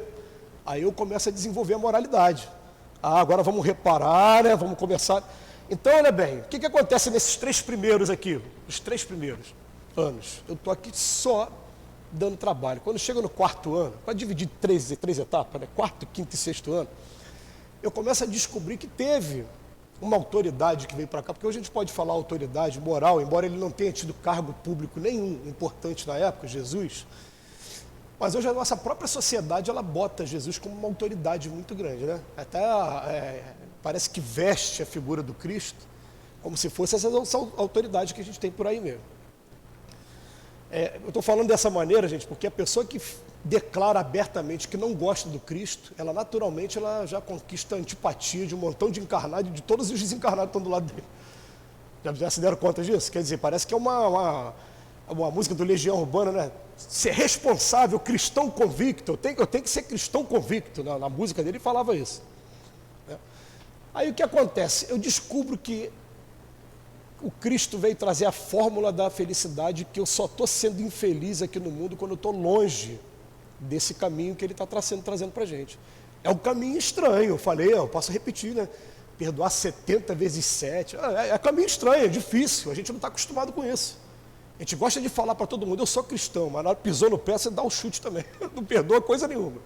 Aí eu começo a desenvolver a moralidade. Ah, agora vamos reparar, né? Vamos começar. Então, olha bem, o que acontece nesses 3 primeiros aqui? Os 3 primeiros anos. Eu estou aqui só dando trabalho. Quando chega no 4º ano, para dividir três etapas, né? 4º, 5º e 6º ano, eu começo a descobrir que teve uma autoridade que veio para cá, porque hoje a gente pode falar autoridade moral, embora ele não tenha tido cargo público nenhum importante na época, Jesus, mas hoje a nossa própria sociedade, ela bota Jesus como uma autoridade muito grande, né? Até parece que veste a figura do Cristo como se fosse essa autoridade que a gente tem por aí mesmo. Eu estou falando dessa maneira, gente, porque a pessoa que declara abertamente que não gosta do Cristo, ela naturalmente ela já conquista a antipatia de um montão de encarnados e de todos os desencarnados que estão do lado dele. Já se deram conta disso? Quer dizer, parece que é uma música do Legião Urbana, né? Ser responsável, cristão convicto. Eu tenho que ser cristão convicto. Na música dele ele falava isso. Aí o que acontece? Eu descubro que o Cristo veio trazer a fórmula da felicidade, que eu só estou sendo infeliz aqui no mundo quando eu estou longe desse caminho que ele está trazendo para a gente. É um caminho estranho, eu falei, eu posso repetir, né? Perdoar 70 vezes 7, é caminho estranho, é difícil, a gente não está acostumado com isso. A gente gosta de falar para todo mundo, eu sou cristão, mas na hora que pisou no pé, você dá um chute também, não perdoa coisa nenhuma.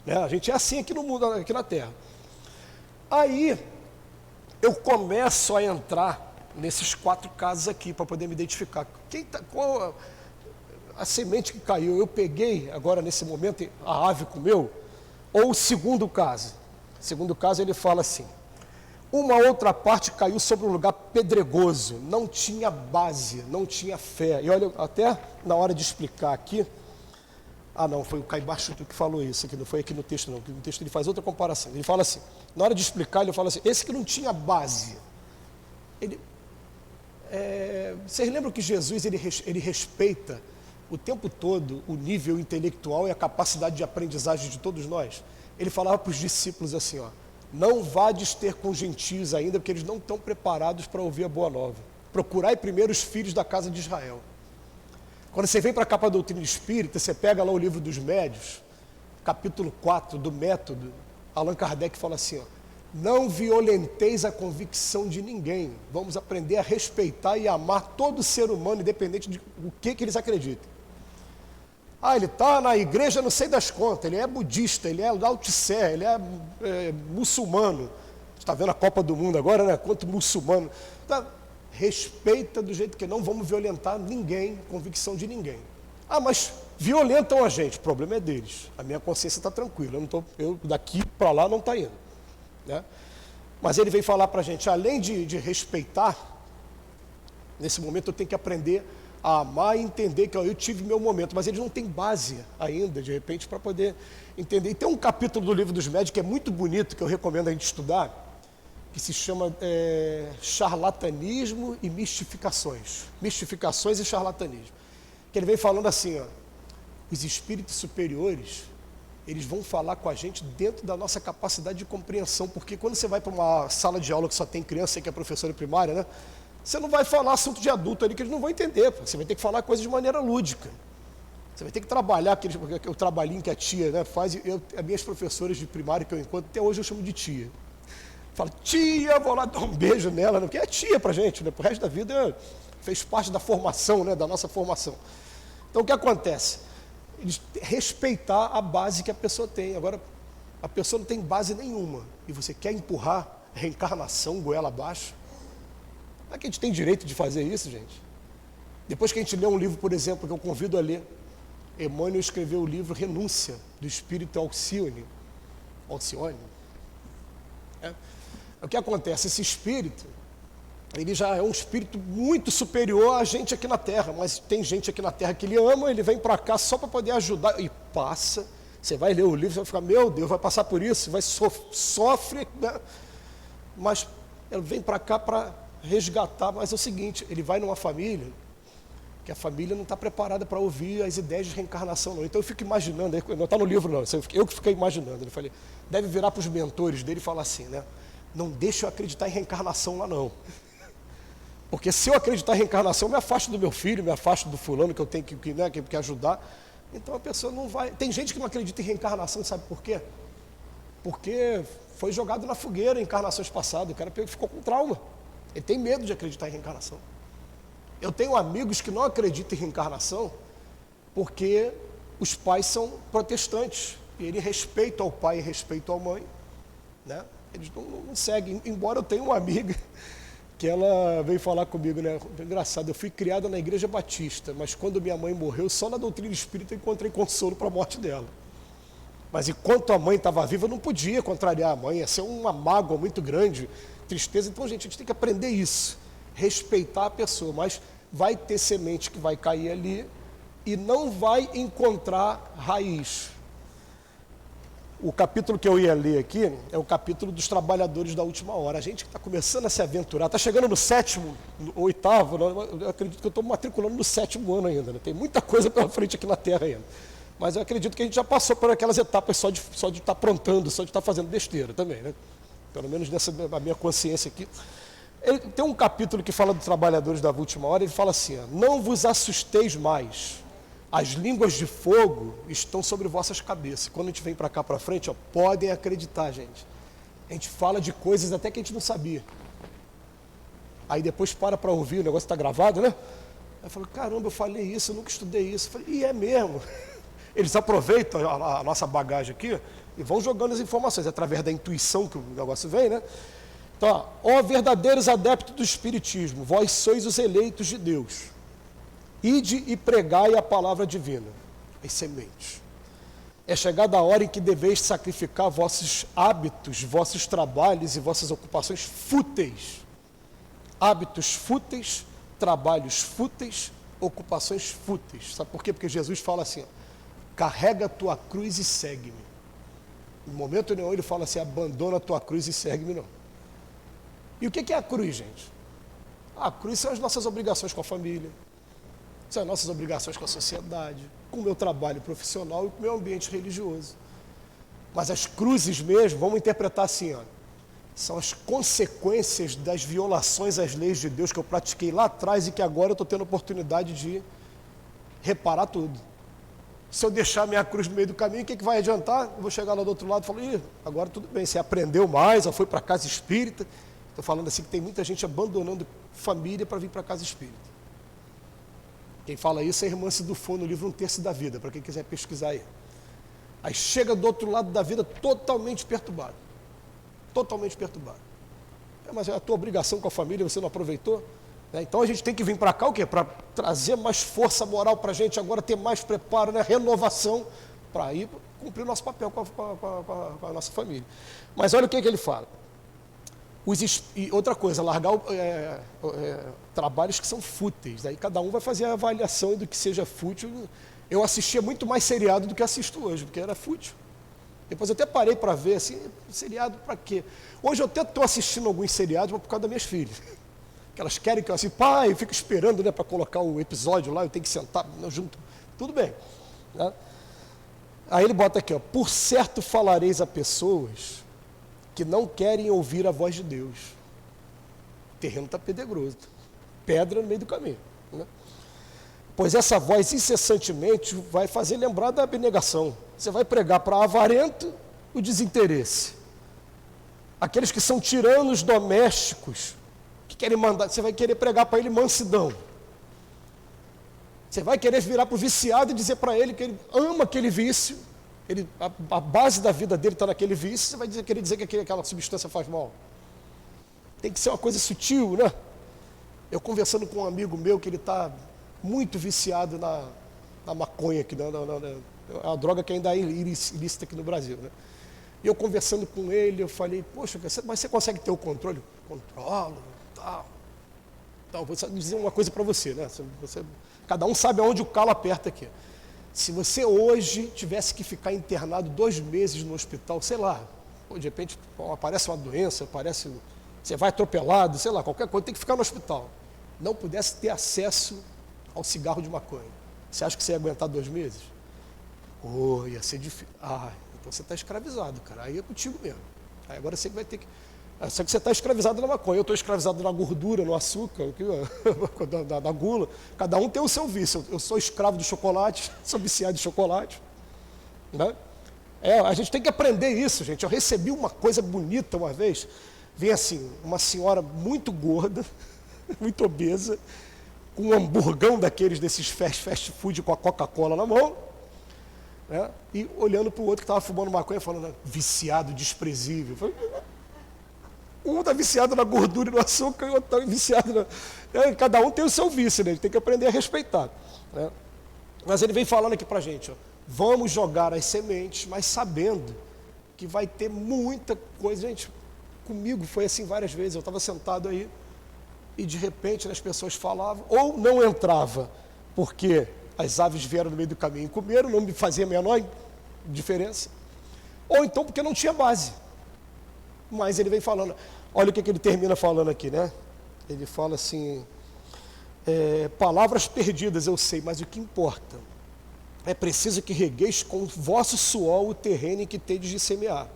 Né? A gente é assim aqui no mundo, aqui na Terra. Aí, eu começo a entrar nesses 4 casos aqui, para poder me identificar. Qual a semente que caiu? Eu peguei, agora nesse momento, a ave comeu? Ou o segundo caso? O segundo caso ele fala assim, uma outra parte caiu sobre um lugar pedregoso, não tinha base, não tinha fé. E olha, até na hora de explicar aqui, não, foi o Caio Baixuto que falou isso, aqui não foi aqui no texto não, porque no texto ele faz outra comparação. Ele fala assim, na hora de explicar, ele fala assim, esse que não tinha base, vocês lembram que Jesus ele respeita o tempo todo o nível intelectual e a capacidade de aprendizagem de todos nós? Ele falava para os discípulos assim, não vades ter com gentios ainda, porque eles não estão preparados para ouvir a boa nova. Procurai primeiro os filhos da casa de Israel. Quando você vem para a capa da doutrina espírita, você pega lá o livro dos médios, capítulo 4 do método, Allan Kardec fala assim, não violenteis a convicção de ninguém. Vamos aprender a respeitar e amar todo ser humano, independente de o que eles acreditem. Ele está na igreja, não sei das contas, ele é budista, ele é lao-tse, ele é muçulmano. Está vendo a Copa do Mundo agora, né? Quanto muçulmano. Tá, respeita do jeito que não vamos violentar ninguém, convicção de ninguém. Mas violentam a gente, o problema é deles. A minha consciência está tranquila, eu daqui para lá não está indo. Né? Mas ele veio falar para a gente, além de respeitar, nesse momento eu tenho que aprender a amar e entender que eu tive meu momento, mas eles não têm base ainda, de repente, para poder entender. E tem um capítulo do Livro dos Médios que é muito bonito, que eu recomendo a gente estudar, que se chama Charlatanismo e Mistificações. Mistificações e charlatanismo. Que ele vem falando assim, os espíritos superiores, eles vão falar com a gente dentro da nossa capacidade de compreensão, porque quando você vai para uma sala de aula que só tem criança, que é professora primária, né? Você não vai falar assunto de adulto ali que eles não vão entender, você vai ter que falar coisas de maneira lúdica. Você vai ter que trabalhar o trabalhinho que a tia, né, faz. As minhas professoras de primária que eu encontro, até hoje eu chamo de tia. Falo, tia, vou lá dar um beijo nela, né? Porque é tia pra gente, né? Pro resto da vida fez parte da formação, né? Da nossa formação. Então o que acontece? Eles respeitar a base que a pessoa tem. Agora, A pessoa não tem base nenhuma e você quer empurrar reencarnação goela abaixo? Será que a gente tem direito de fazer isso, gente? Depois que a gente lê um livro, por exemplo, que eu convido a ler, Emmanuel escreveu o livro Renúncia, do espírito Alcione. O que acontece? Esse espírito, ele já é um espírito muito superior a gente aqui na Terra, mas tem gente aqui na Terra que ele ama, ele vem para cá só para poder ajudar, e passa. Você vai ler o livro, você vai ficar, meu Deus, vai passar por isso, vai sofre, né? Mas ele vem para cá para resgatar. Mas é o seguinte, ele vai numa família, que a família não está preparada para ouvir as ideias de reencarnação, não. Então eu fico imaginando, não está no livro não, eu que fiquei imaginando, ele falei, deve virar para os mentores dele e falar assim, né? Não deixa eu acreditar em reencarnação lá não. Porque se eu acreditar em reencarnação, eu me afasto do meu filho, me afasto do fulano que eu tenho que ajudar. Então a pessoa não vai... Tem gente que não acredita em reencarnação, sabe por quê? Porque foi jogado na fogueira em encarnações passadas, o cara ficou com trauma. Ele tem medo de acreditar em reencarnação. Eu tenho amigos que não acreditam em reencarnação porque os pais são protestantes. E ele respeita ao pai e respeita à mãe, né? Eles não seguem. Embora eu tenha uma amiga que ela veio falar comigo, né? Engraçado, eu fui criada na igreja batista, mas quando minha mãe morreu, só na doutrina espírita eu encontrei consolo para a morte dela. Mas enquanto a mãe estava viva, eu não podia contrariar a mãe, ia ser uma mágoa muito grande, tristeza. Então, gente, a gente tem que aprender isso, respeitar a pessoa, mas vai ter semente que vai cair ali e não vai encontrar raiz. O capítulo que eu ia ler aqui é o capítulo dos trabalhadores da última hora. A gente que está começando a se aventurar, está chegando no 7º, no 8º, eu acredito que eu estou matriculando no 7º ano ainda, né? Tem muita coisa pela frente aqui na Terra ainda. Mas eu acredito que a gente já passou por aquelas etapas só de estar aprontando, só de estar fazendo besteira também, né? Pelo menos na minha consciência aqui. Tem um capítulo que fala dos trabalhadores da última hora, ele fala assim, ó, não vos assusteis mais. As línguas de fogo estão sobre vossas cabeças. Quando a gente vem para cá para frente, ó, podem acreditar, gente. A gente fala de coisas até que a gente não sabia. Aí depois para ouvir, o negócio está gravado, né? Aí eu falo, caramba, eu falei isso, eu nunca estudei isso. Eu falei, e é mesmo. Eles aproveitam a nossa bagagem aqui e vão jogando as informações, através da intuição que o negócio vem, né? Então, ó verdadeiros adeptos do Espiritismo, vós sois os eleitos de Deus. Ide e pregai a palavra divina, as sementes. É chegada a hora em que deveis sacrificar vossos hábitos, vossos trabalhos e vossas ocupações fúteis. Hábitos fúteis, trabalhos fúteis, ocupações fúteis. Sabe por quê? Porque Jesus fala assim, ó, carrega a tua cruz e segue-me. No momento nenhum ele fala assim, abandona a tua cruz e segue-me, não. E o que é a cruz, gente? A cruz são as nossas obrigações com a família, são as nossas obrigações com a sociedade, com o meu trabalho profissional e com o meu ambiente religioso. Mas as cruzes mesmo, vamos interpretar assim, ó, são as consequências das violações às leis de Deus que eu pratiquei lá atrás e que agora eu estou tendo a oportunidade de reparar tudo. Se eu deixar minha cruz no meio do caminho, o que vai adiantar? Eu vou chegar lá do outro lado e falo, agora tudo bem, você aprendeu mais, ou foi para a casa espírita. Estou falando assim que tem muita gente abandonando família para vir para a casa espírita. Quem fala isso é a irmã Sidufo no livro Um Terço da Vida, para quem quiser pesquisar aí. Aí chega do outro lado da vida totalmente perturbado. Totalmente perturbado. Mas é a tua obrigação com a família, você não aproveitou? Então a gente tem que vir para cá o quê? Para trazer mais força moral para a gente agora, ter mais preparo, né? Renovação, para ir cumprir o nosso papel com a nossa família. Mas olha o que ele fala. E outra coisa, largar trabalhos que são fúteis. Aí cada um vai fazer a avaliação do que seja fútil. Eu assistia muito mais seriado do que assisto hoje, porque era fútil. Depois eu até parei para ver, assim, seriado para quê? Hoje eu até estou assistindo alguns seriados, mas por causa das minhas filhas. Que elas querem que eu assim, pai, eu fico esperando, né, para colocar o episódio lá, eu tenho que sentar junto. Tudo bem. Né? Aí ele bota aqui, ó, por certo falareis a pessoas que não querem ouvir a voz de Deus. O terreno está pedregoso, pedra no meio do caminho. Né? Pois essa voz incessantemente vai fazer lembrar da abnegação. Você vai pregar para avarento o desinteresse. Aqueles que são tiranos domésticos, que querem mandar, você vai querer pregar para ele mansidão. Você vai querer virar para o viciado e dizer para ele que ele ama aquele vício A base da vida dele está naquele vício, você vai querer dizer que aquela substância faz mal. Tem que ser uma coisa sutil, né? Eu conversando com um amigo meu que ele está muito viciado na maconha, aqui, é uma droga que ainda é ilícita aqui no Brasil, né? E eu conversando com ele, eu falei, poxa, mas você consegue ter o controle? Controlo, tal. Então, vou dizer uma coisa para você, né? Cada um sabe aonde o calo aperta aqui. Se você hoje tivesse que ficar internado 2 meses no hospital, sei lá, de repente aparece uma doença, você vai atropelado, sei lá, qualquer coisa, tem que ficar no hospital. Não pudesse ter acesso ao cigarro de maconha. Você acha que você ia aguentar 2 meses? Ia ser difícil. Então você está escravizado, cara. Aí é contigo mesmo. Aí agora você vai ter que... Só que você está escravizado na maconha. Eu estou escravizado na gordura, no açúcar, da gula. Cada um tem o seu vício. Eu sou escravo do chocolate, sou viciado de chocolate. Né? A gente tem que aprender isso, gente. Eu recebi uma coisa bonita uma vez. Vem assim, uma senhora muito gorda, muito obesa, com um hamburgão desses fast food com a Coca-Cola na mão, né? E olhando para o outro que estava fumando maconha, falando, viciado, desprezível. Falei, um está viciado na gordura e no açúcar, e o outro está viciado cada um tem o seu vício, né? A gente tem que aprender a respeitar. Né? Mas ele vem falando aqui para a gente, vamos jogar as sementes, mas sabendo que vai ter muita coisa. Gente, comigo foi assim várias vezes, eu estava sentado aí, e de repente as pessoas falavam, ou não entrava, porque as aves vieram no meio do caminho e comeram, não me fazia a menor diferença, ou então porque não tinha base. Mas ele vem falando, olha o que ele termina falando aqui, né? Ele fala assim, palavras perdidas eu sei, mas o que importa é preciso que regueis com o vosso suor o terreno em que tendes de semear,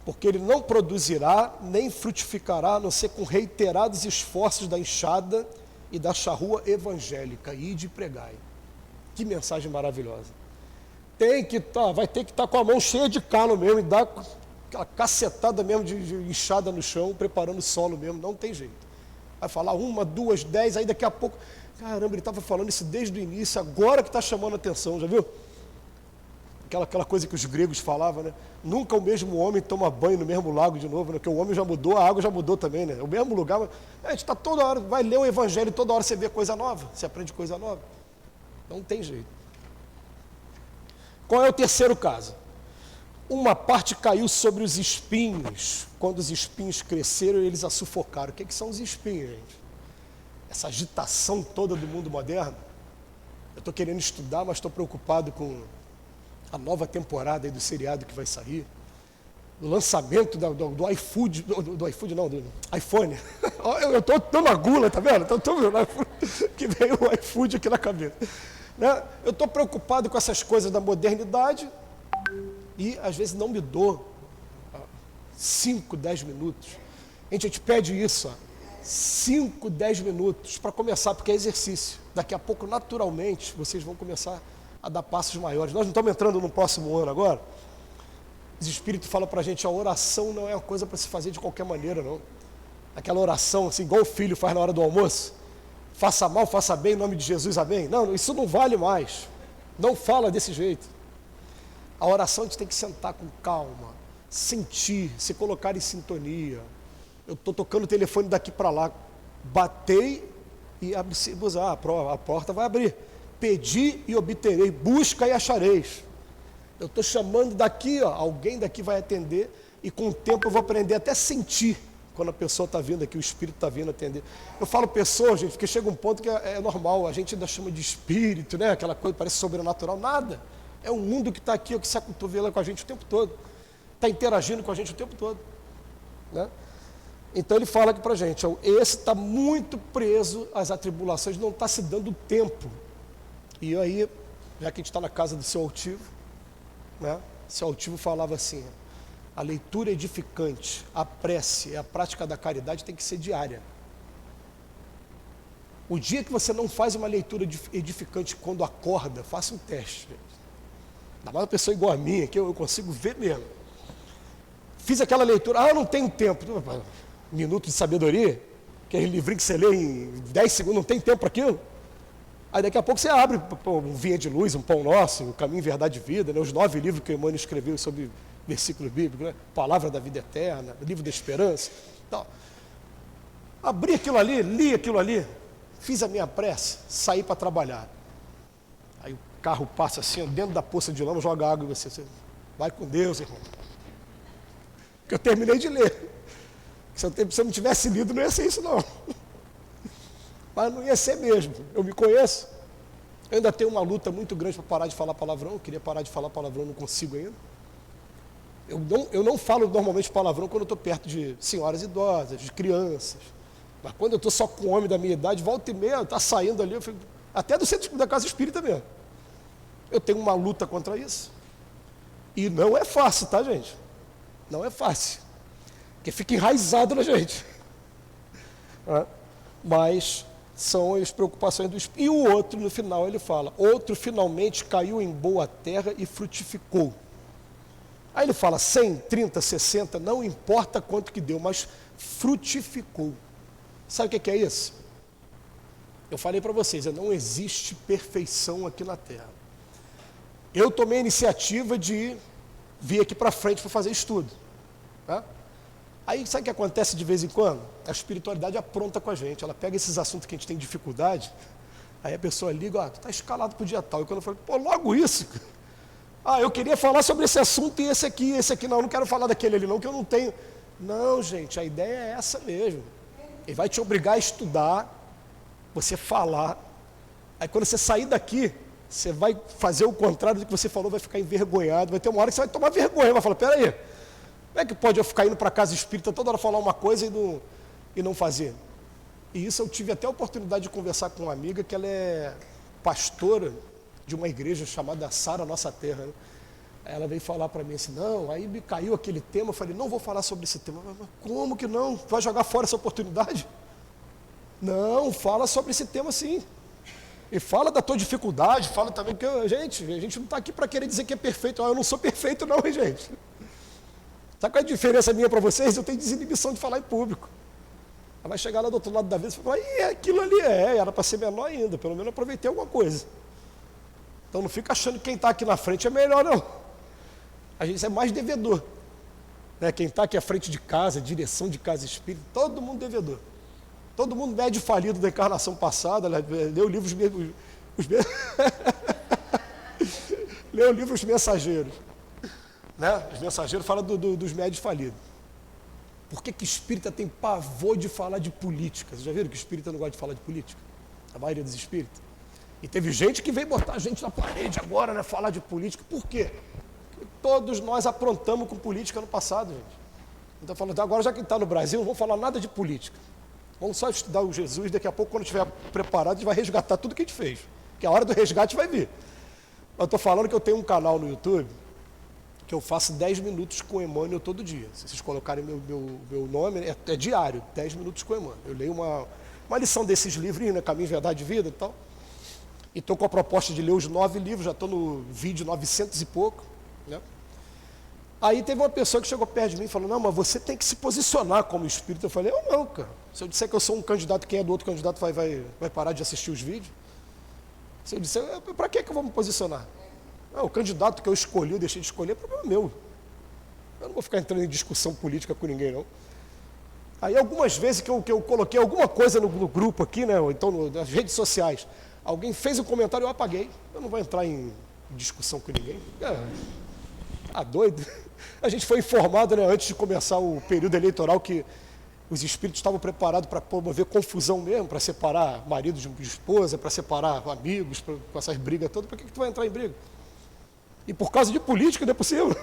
porque ele não produzirá nem frutificará, a não ser com reiterados esforços da enxada e da charrua evangélica, ide e pregai. Que mensagem maravilhosa. Vai ter que estar com a mão cheia de calo mesmo, e dar aquela cacetada mesmo de enxada no chão, preparando o solo mesmo, não tem jeito. Vai falar 1, 2, 10, aí daqui a pouco, caramba, ele estava falando isso desde o início, agora que está chamando a atenção, já viu? Aquela coisa que os gregos falavam, né? Nunca o mesmo homem toma banho no mesmo lago de novo, né? Porque o homem já mudou, a água já mudou também, né? O mesmo lugar, a gente está toda hora, vai ler o evangelho, toda hora você vê coisa nova, você aprende coisa nova. Não tem jeito. Qual é o terceiro caso? Uma parte caiu sobre os espinhos. Quando os espinhos cresceram, eles a sufocaram. O que são os espinhos, gente? Essa agitação toda do mundo moderno. Eu estou querendo estudar, mas estou preocupado com a nova temporada aí do seriado que vai sair. Do lançamento do iFood, do iFood não, do iPhone. Eu estou dando a gula, tá vendo? Estou vendo que veio o iFood aqui na cabeça. Né? Eu estou preocupado com essas coisas da modernidade e às vezes não me dou 5, 10 minutos. A gente pede isso, 5, 10 minutos para começar, porque é exercício. Daqui a pouco, naturalmente, vocês vão começar a dar passos maiores. Nós não estamos entrando no próximo ano agora. Os Espíritos falam para a gente, a oração não é uma coisa para se fazer de qualquer maneira, não. Aquela oração, assim, igual o filho faz na hora do almoço. Faça mal, faça bem, em nome de Jesus, amém. Não, isso não vale mais. Não fala desse jeito. A oração a gente tem que sentar com calma, sentir, se colocar em sintonia. Eu estou tocando o telefone daqui para lá, batei e abri, a porta vai abrir. Pedi e obterei, busca e achareis. Eu estou chamando daqui, alguém daqui vai atender e com o tempo eu vou aprender até a sentir quando a pessoa está vindo aqui, o espírito está vindo atender. Eu falo pessoa, gente, porque chega um ponto que é normal, a gente ainda chama de espírito, né? Aquela coisa parece sobrenatural, nada. É um mundo que está aqui, que se acotovela com a gente o tempo todo, está interagindo com a gente o tempo todo. Né? Então ele fala aqui para a gente, esse está muito preso às atribulações, não está se dando tempo. E aí, já que a gente está na casa do seu altivo, né? Seu altivo falava assim, a leitura edificante, a prece, a prática da caridade tem que ser diária. O dia que você não faz uma leitura edificante quando acorda, faça um teste. Ainda mais uma pessoa igual a minha, que eu consigo ver mesmo. Fiz aquela leitura, eu não tenho tempo. Minuto de sabedoria, aquele livrinho que você lê em 10 segundos, não tem tempo para aquilo. Aí daqui a pouco você abre um Vinha de Luz, um Pão Nosso, o Caminho, Verdade e Vida, né? Os 9 livros que o Emmanuel escreveu sobre versículo bíblico, né? Palavra da Vida Eterna, Livro da Esperança. Então, abri aquilo ali, li aquilo ali, fiz a minha prece, saí para trabalhar. Aí o carro passa assim, dentro da poça de lama, joga água e você vai com Deus, irmão. Porque eu terminei de ler. Se eu não tivesse lido, não ia ser isso não. Mas não ia ser mesmo. Eu me conheço. Eu ainda tenho uma luta muito grande para parar de falar palavrão. Eu queria parar de falar palavrão, não consigo ainda. Eu não falo normalmente palavrão quando eu estou perto de senhoras idosas, de crianças. Mas quando eu estou só com homem da minha idade, volta e meia, está saindo ali, até do centro da casa espírita mesmo. Eu tenho uma luta contra isso. E não é fácil, tá, gente? Não é fácil. Porque fica enraizado na gente. Mas são as preocupações do espírito. E o outro, no final, ele fala: outro finalmente caiu em boa terra e frutificou. Aí ele fala 100, 30, 60, não importa quanto que deu, mas frutificou. Sabe o que é isso? Eu falei para vocês, não existe perfeição aqui na Terra. Eu tomei a iniciativa de vir aqui para frente para fazer estudo. Tá? Aí sabe o que acontece de vez em quando? A espiritualidade apronta com a gente, ela pega esses assuntos que a gente tem dificuldade, aí a pessoa liga, tu está escalado para o dia tal. E quando eu falo, logo isso. Eu queria falar sobre esse assunto e esse aqui não, eu não quero falar daquele ali não, que eu não tenho. Não, gente, a ideia é essa mesmo. Ele vai te obrigar a estudar, você falar, aí quando você sair daqui, você vai fazer o contrário do que você falou, vai ficar envergonhado, vai ter uma hora que você vai tomar vergonha, vai falar, peraí, como é que pode eu ficar indo para casa espírita toda hora falar uma coisa e não fazer? E isso eu tive até a oportunidade de conversar com uma amiga que ela é pastora de uma igreja chamada Sara Nossa Terra, né? Ela veio falar para mim assim, não, aí me caiu aquele tema, eu falei, não vou falar sobre esse tema. Mas como que não? Vai jogar fora essa oportunidade? Não, fala sobre esse tema sim. E fala da tua dificuldade, fala também que, a gente não está aqui para querer dizer que é perfeito. Eu não sou perfeito não, hein, gente? Sabe qual é a diferença minha para vocês? Eu tenho desinibição de falar em público. Ela vai chegar lá do outro lado da vida e falar, aquilo ali era para ser menor ainda, pelo menos eu aproveitei alguma coisa. Então não fica achando que quem está aqui na frente é melhor, não. A gente é mais devedor. Né? Quem está aqui à frente de casa, direção de casa espírita, todo mundo devedor. Todo mundo médio falido da encarnação passada, leu livros leu livros mensageiros. Né? Os mensageiros falam dos médios falidos. Por que espírita tem pavor de falar de política? Vocês já viram que espírita não gosta de falar de política? A maioria dos espíritas. E teve gente que veio botar a gente na parede agora, né? Falar de política. Por quê? Porque todos nós aprontamos com política no passado, gente. Então falando, agora já que está no Brasil, não vamos falar nada de política. Vamos só estudar o Jesus, daqui a pouco, quando estiver preparado, a gente vai resgatar tudo que a gente fez. Que a hora do resgate vai vir. Eu estou falando que eu tenho um canal no YouTube que eu faço 10 minutos com o Emmanuel todo dia. Se vocês colocarem meu nome, é diário, 10 minutos com o Emmanuel. Eu leio uma lição desses livrinhos, né? Caminho, Verdade e Vida e tal. E estou com a proposta de ler os 9 livros, já estou no vídeo 900 e pouco. Né? Aí teve uma pessoa que chegou perto de mim e falou, não, mas você tem que se posicionar como espírita. Eu falei, eu não, cara. Se eu disser que eu sou um candidato, quem é do outro candidato vai parar de assistir os vídeos. Se eu disser, para que eu vou me posicionar? Não, o candidato que eu escolhi, eu deixei de escolher, é problema meu. Eu não vou ficar entrando em discussão política com ninguém, não. Aí algumas vezes que eu coloquei alguma coisa no grupo aqui, né, ou então nas redes sociais, alguém fez um comentário, eu apaguei. Eu não vou entrar em discussão com ninguém. Tá doido? A gente foi informado, né, antes de começar o período eleitoral que os espíritos estavam preparados para promover confusão mesmo, para separar marido de esposa, para separar amigos, com essas brigas todas. Por que tu vai entrar em briga? E por causa de política, não é possível.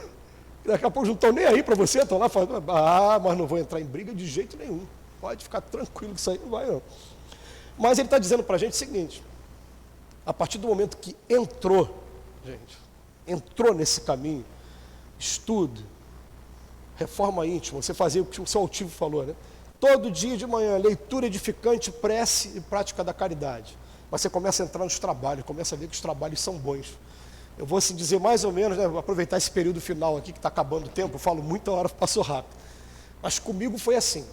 Daqui a pouco não estão nem aí para você, estão lá falando, mas não vou entrar em briga de jeito nenhum. Pode ficar tranquilo que isso aí não vai, não. Mas ele está dizendo para a gente o seguinte, a partir do momento que entrou nesse caminho, estudo, reforma íntima, você fazia o que o seu altivo falou, né? Todo dia de manhã, leitura edificante, prece e prática da caridade. Mas você começa a entrar nos trabalhos, começa a ver que os trabalhos são bons. Eu vou assim dizer mais ou menos, né, aproveitar esse período final aqui, que está acabando o tempo, eu falo muita hora, passou rápido. Mas comigo foi assim.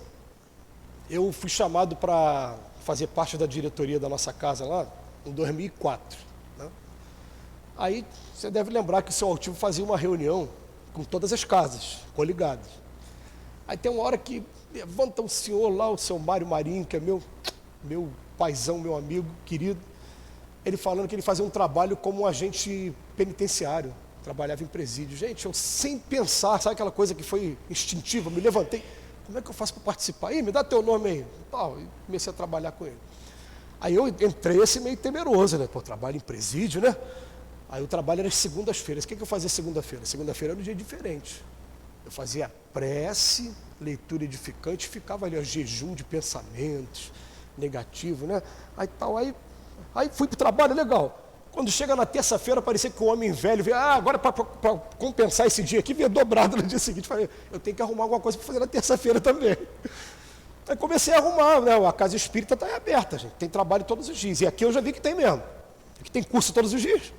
Eu fui chamado para fazer parte da diretoria da nossa casa lá, em 2004. Né? Aí você deve lembrar que o seu altivo fazia uma reunião com todas as casas, coligadas. Aí tem uma hora que levanta um senhor lá, o seu Mário Marinho, que é meu paizão, meu amigo querido, ele falando que ele fazia um trabalho como um agente penitenciário, trabalhava em presídio. Gente, eu sem pensar, sabe aquela coisa que foi instintiva, me levantei, como é que eu faço para participar? Me dá teu nome aí. E comecei a trabalhar com ele. Aí eu entrei assim meio temeroso, né? Pô, trabalho em presídio, né? Aí o trabalho era às segundas-feiras. O que eu fazia segunda-feira? Segunda-feira era um dia diferente. Eu fazia prece, leitura edificante, ficava ali, jejum de pensamentos negativos, né? Aí fui para o trabalho, legal. Quando chega na terça-feira, parecia que o homem velho veio, agora para compensar esse dia aqui, vinha dobrado no dia seguinte. Falei, eu tenho que arrumar alguma coisa para fazer na terça-feira também. Aí comecei a arrumar, né? A casa espírita está aberta, gente. Tem trabalho todos os dias. E aqui eu já vi que tem mesmo. Aqui tem curso todos os dias.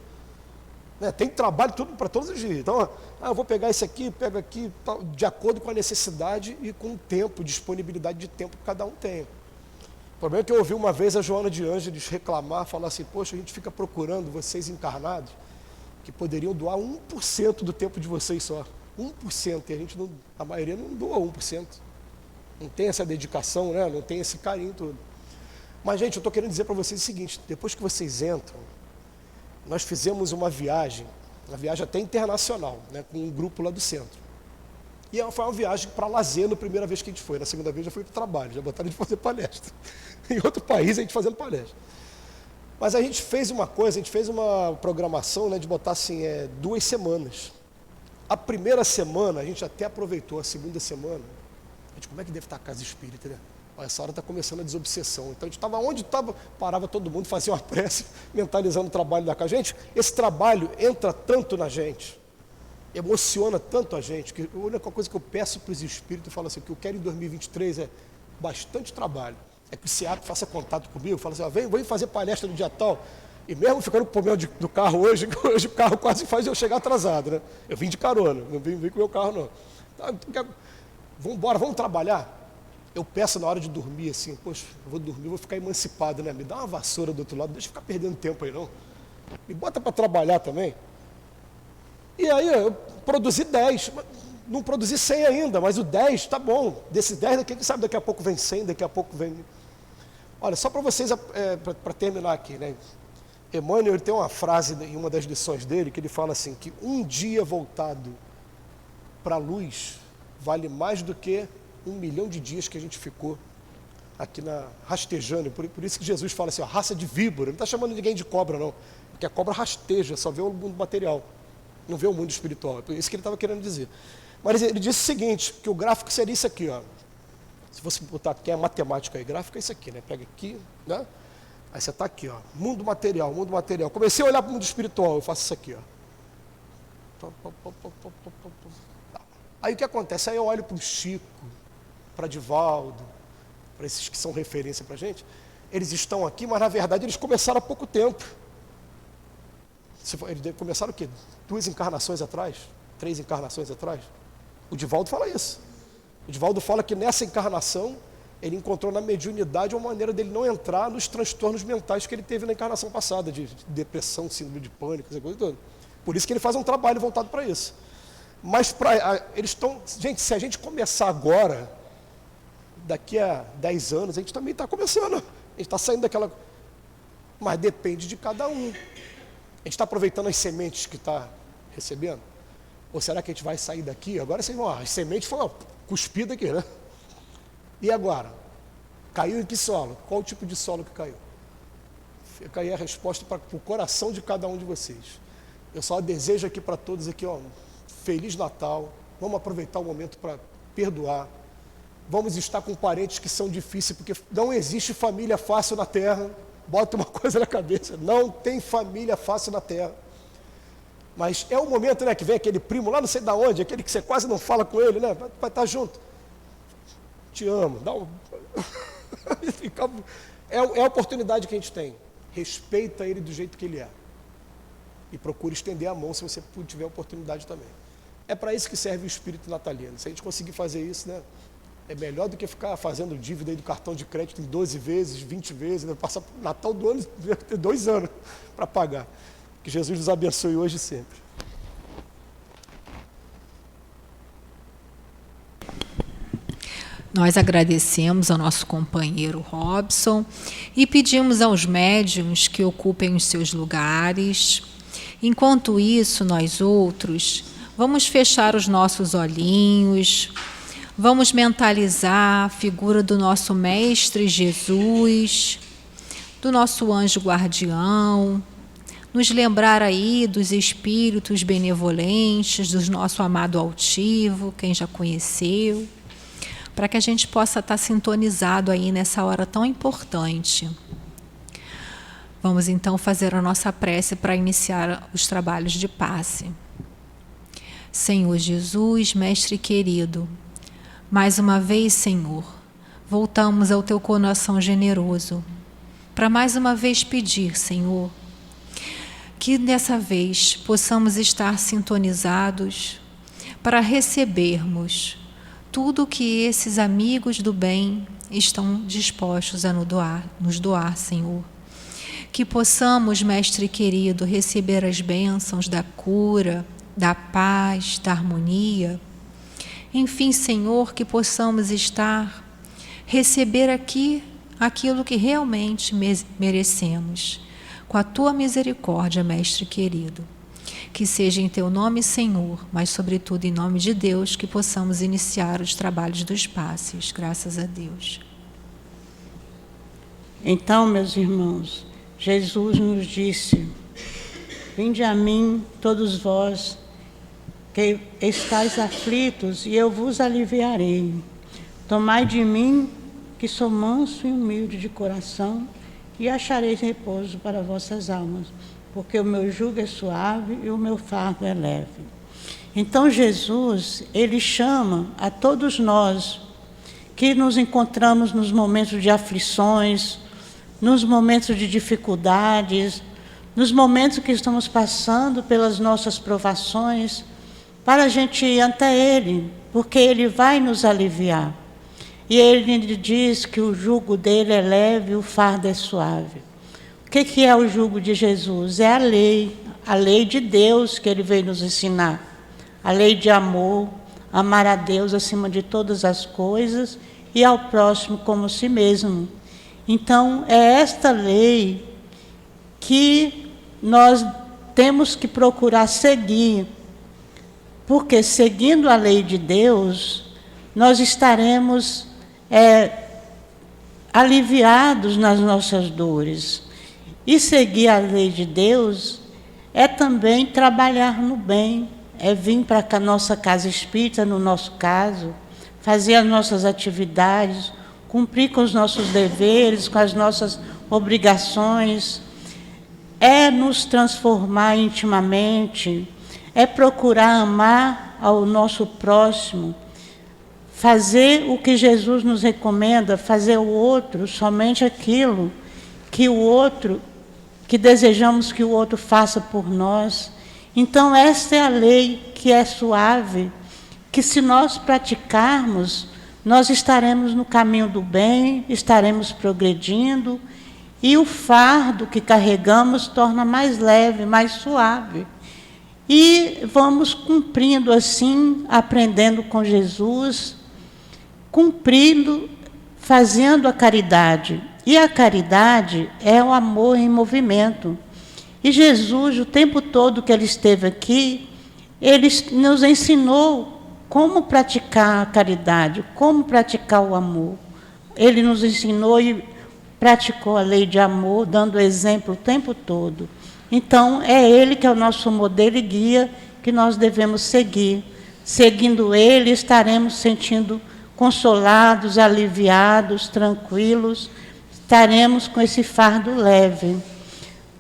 Né? Tem trabalho tudo para todos os dias. Então, eu vou pegar esse aqui, pego aqui, de acordo com a necessidade e com o tempo, disponibilidade de tempo que cada um tem. O problema é que eu ouvi uma vez a Joana de Ângeles reclamar, falar assim, poxa, a gente fica procurando vocês encarnados que poderiam doar 1% do tempo de vocês só. 1%. E a gente não, a maioria não doa 1%. Não tem essa dedicação, né? Não tem esse carinho todo. Mas, gente, eu estou querendo dizer para vocês o seguinte, depois que vocês entram, nós fizemos uma viagem até internacional, né, com um grupo lá do centro. E foi uma viagem para lazer na primeira vez que a gente foi. Na segunda vez já foi para o trabalho, já botaram a gente fazer palestra. Em outro país a gente fazendo palestra. Mas a gente fez uma programação, né, de botar assim, 2 semanas. A primeira semana a gente até aproveitou, a segunda semana, a gente, como é que deve estar a casa espírita, né? Essa hora está começando a desobsessão. Então a gente estava onde estava, parava todo mundo, fazia uma prece, mentalizando o trabalho da casa. Gente, esse trabalho entra tanto na gente, emociona tanto a gente, que a única coisa que eu peço para os espíritos, eu falo assim, o que eu quero em 2023 é bastante trabalho. É que o SEAP faça contato comigo, fala assim, vem fazer palestra no dia tal. E mesmo ficando com o problema do carro hoje o carro quase faz eu chegar atrasado, né? Eu vim de carona, não vim com o meu carro não. Então, vamos embora, vamos trabalhar. Eu peço na hora de dormir assim, poxa, eu vou dormir, vou ficar emancipado, né? Me dá uma vassoura do outro lado, deixa eu ficar perdendo tempo aí não. Me bota para trabalhar também. E aí eu produzi 10, não produzi 100 ainda, mas o 10 tá bom. Desse 10, quem sabe daqui a pouco vem 100, daqui a pouco vem... Olha, só para vocês, para terminar aqui, né? Emmanuel, ele tem uma frase em uma das lições dele, que ele fala assim, que um dia voltado para a luz vale mais do que 1 milhão de dias que a gente ficou aqui rastejando. Por isso que Jesus fala assim, raça de víbora. Não está chamando ninguém de cobra, não. Porque a cobra rasteja, só vê o mundo material. Não vê o mundo espiritual. É por isso que ele estava querendo dizer. Mas ele disse o seguinte, que o gráfico seria isso aqui, ó. Se você botar aqui a matemática aí, gráfico é isso aqui, né? Pega aqui, né? Aí você está aqui, ó. Mundo material, mundo material. Comecei a olhar para o mundo espiritual, eu faço isso aqui, ó. Aí o que acontece? Aí eu olho para o Chico, para Divaldo, para esses que são referência para a gente, eles estão aqui, mas na verdade eles começaram há pouco tempo. Eles começaram o quê? 2 encarnações atrás? 3 encarnações atrás? O Divaldo fala isso. O Divaldo fala que nessa encarnação ele encontrou na mediunidade uma maneira dele não entrar nos transtornos mentais que ele teve na encarnação passada, de depressão, síndrome de pânico, essa coisa toda. Por isso que ele faz um trabalho voltado para isso. Mas eles estão... Gente, se a gente começar agora, daqui a 10 anos, a gente também está começando. A gente está saindo daquela... Mas depende de cada um. A gente está aproveitando as sementes que está recebendo? Ou será que a gente vai sair daqui? Agora vocês vão... as sementes foram cuspidas aqui, né? E agora? Caiu em que solo? Qual o tipo de solo que caiu? Fica aí a resposta para o coração de cada um de vocês. Eu só desejo aqui para todos aqui, ó, Feliz Natal. Vamos aproveitar o momento para perdoar. Vamos estar com parentes que são difíceis, porque não existe família fácil na Terra. Bota uma coisa na cabeça, não tem família fácil na Terra. Mas é o momento, né, que vem aquele primo lá não sei de onde, aquele que você quase não fala com ele, né? Vai estar junto. Te amo. É a oportunidade que a gente tem. Respeita ele do jeito que ele é. E procure estender a mão se você tiver oportunidade também. É para isso que serve o espírito natalino. Se a gente conseguir fazer isso, né? É melhor do que ficar fazendo dívida aí do cartão de crédito em 12 vezes, 20 vezes, né? Passar o Natal do ano, ter 2 anos para pagar. Que Jesus nos abençoe hoje e sempre. Nós agradecemos ao nosso companheiro Robson e pedimos aos médiuns que ocupem os seus lugares. Enquanto isso, nós outros vamos fechar os nossos olhinhos, vamos mentalizar a figura do nosso Mestre Jesus, do nosso anjo guardião, nos lembrar aí dos espíritos benevolentes, do nosso amado altivo, quem já conheceu, para que a gente possa estar sintonizado aí nessa hora tão importante. Vamos então fazer a nossa prece para iniciar os trabalhos de passe. Senhor Jesus, Mestre querido, mais uma vez, Senhor, voltamos ao Teu coração generoso, para mais uma vez pedir, Senhor, que dessa vez possamos estar sintonizados para recebermos tudo o que esses amigos do bem estão dispostos a nos doar, Senhor. Que possamos, Mestre querido, receber as bênçãos da cura, da paz, da harmonia. Enfim, Senhor, que possamos receber aqui aquilo que realmente merecemos. Com a Tua misericórdia, Mestre querido. Que seja em Teu nome, Senhor, mas sobretudo em nome de Deus, que possamos iniciar os trabalhos dos passes. Graças a Deus. Então, meus irmãos, Jesus nos disse: vinde a mim, todos vós, que estáis aflitos, e eu vos aliviarei. Tomai de mim, que sou manso e humilde de coração, e achareis repouso para vossas almas, porque o meu jugo é suave e o meu fardo é leve. Então Jesus, Ele chama a todos nós que nos encontramos nos momentos de aflições, nos momentos de dificuldades, nos momentos que estamos passando pelas nossas provações, para a gente ir até Ele, porque Ele vai nos aliviar. E Ele diz que o jugo dele é leve e o fardo é suave. O que é o jugo de Jesus? É a lei de Deus que Ele veio nos ensinar. A lei de amor, amar a Deus acima de todas as coisas e ao próximo como si mesmo. Então, é esta lei que nós temos que procurar seguir, porque seguindo a lei de Deus, nós estaremos aliviados nas nossas dores. E seguir a lei de Deus é também trabalhar no bem, é vir para a nossa casa espírita, no nosso caso, fazer as nossas atividades, cumprir com os nossos deveres, com as nossas obrigações, é nos transformar intimamente, é procurar amar ao nosso próximo, fazer o que Jesus nos recomenda, fazer ao outro somente aquilo que desejamos que o outro faça por nós. Então, esta é a lei que é suave, que se nós praticarmos, nós estaremos no caminho do bem, estaremos progredindo, e o fardo que carregamos torna mais leve, mais suave. E vamos cumprindo assim, aprendendo com Jesus, cumprindo, fazendo a caridade. E a caridade é o amor em movimento. E Jesus, o tempo todo que Ele esteve aqui, Ele nos ensinou como praticar a caridade, como praticar o amor. Ele nos ensinou e praticou a lei de amor, dando exemplo o tempo todo. Então, é Ele que é o nosso modelo e guia que nós devemos seguir. Seguindo Ele, estaremos sentindo consolados, aliviados, tranquilos, estaremos com esse fardo leve.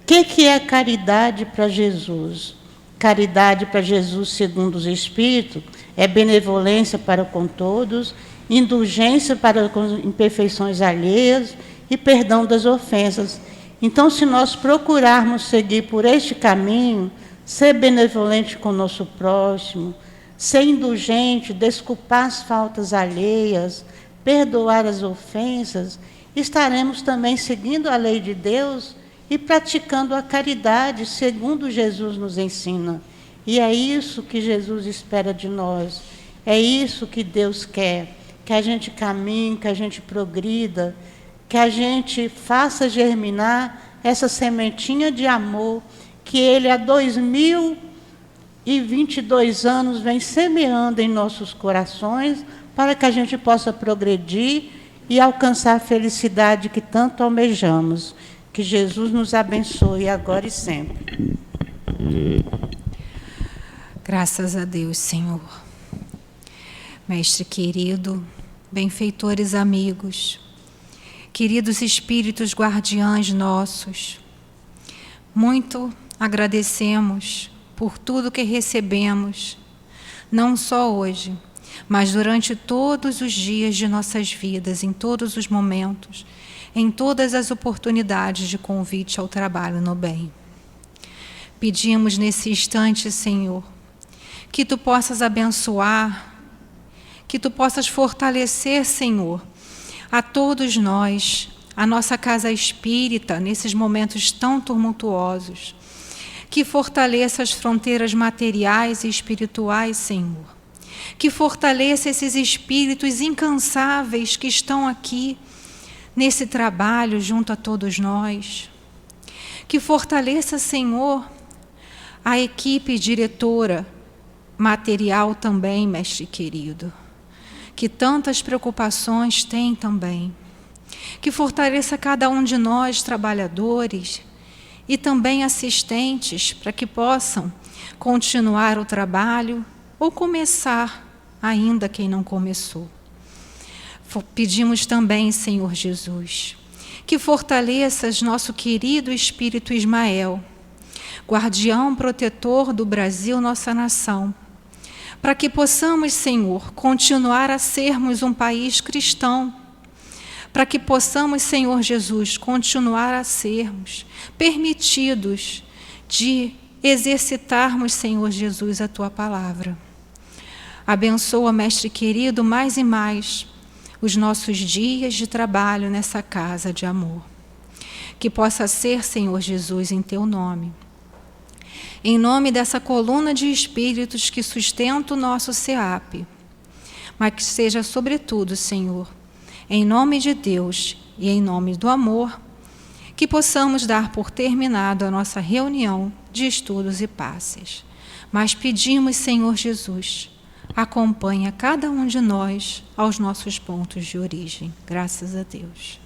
O que é caridade para Jesus? Caridade para Jesus, segundo os Espíritos, é benevolência para com todos, indulgência para com imperfeições alheias e perdão das ofensas. Então, se nós procurarmos seguir por este caminho, ser benevolente com o nosso próximo, ser indulgente, desculpar as faltas alheias, perdoar as ofensas, estaremos também seguindo a lei de Deus e praticando a caridade, segundo Jesus nos ensina. E é isso que Jesus espera de nós. É isso que Deus quer, que a gente caminhe, que a gente progrida, que a gente faça germinar essa sementinha de amor que Ele há 2022 anos vem semeando em nossos corações para que a gente possa progredir e alcançar a felicidade que tanto almejamos. Que Jesus nos abençoe agora e sempre. Graças a Deus, Senhor. Mestre querido, benfeitores amigos, queridos espíritos guardiães nossos, muito agradecemos por tudo que recebemos, não só hoje, mas durante todos os dias de nossas vidas, em todos os momentos, em todas as oportunidades de convite ao trabalho no bem. Pedimos nesse instante, Senhor, que Tu possas abençoar, que Tu possas fortalecer, Senhor, a todos nós, a nossa casa espírita, nesses momentos tão tumultuosos, que fortaleça as fronteiras materiais e espirituais, Senhor, que fortaleça esses espíritos incansáveis que estão aqui, nesse trabalho junto a todos nós, que fortaleça, Senhor, a equipe diretora, material também, Mestre querido, que tantas preocupações tem também, que fortaleça cada um de nós, trabalhadores, e também assistentes, para que possam continuar o trabalho ou começar ainda quem não começou. Pedimos também, Senhor Jesus, que fortaleças nosso querido Espírito Ismael, guardião protetor do Brasil, nossa nação, para que possamos, Senhor, continuar a sermos um país cristão, para que possamos, Senhor Jesus, continuar a sermos permitidos de exercitarmos, Senhor Jesus, a Tua palavra. Abençoa, Mestre querido, mais e mais os nossos dias de trabalho nessa casa de amor. Que possa ser, Senhor Jesus, em Teu nome. Em nome dessa coluna de espíritos que sustenta o nosso SEAP, mas que seja, sobretudo, Senhor, em nome de Deus e em nome do amor, que possamos dar por terminado a nossa reunião de estudos e passes. Mas pedimos, Senhor Jesus, acompanha cada um de nós aos nossos pontos de origem. Graças a Deus.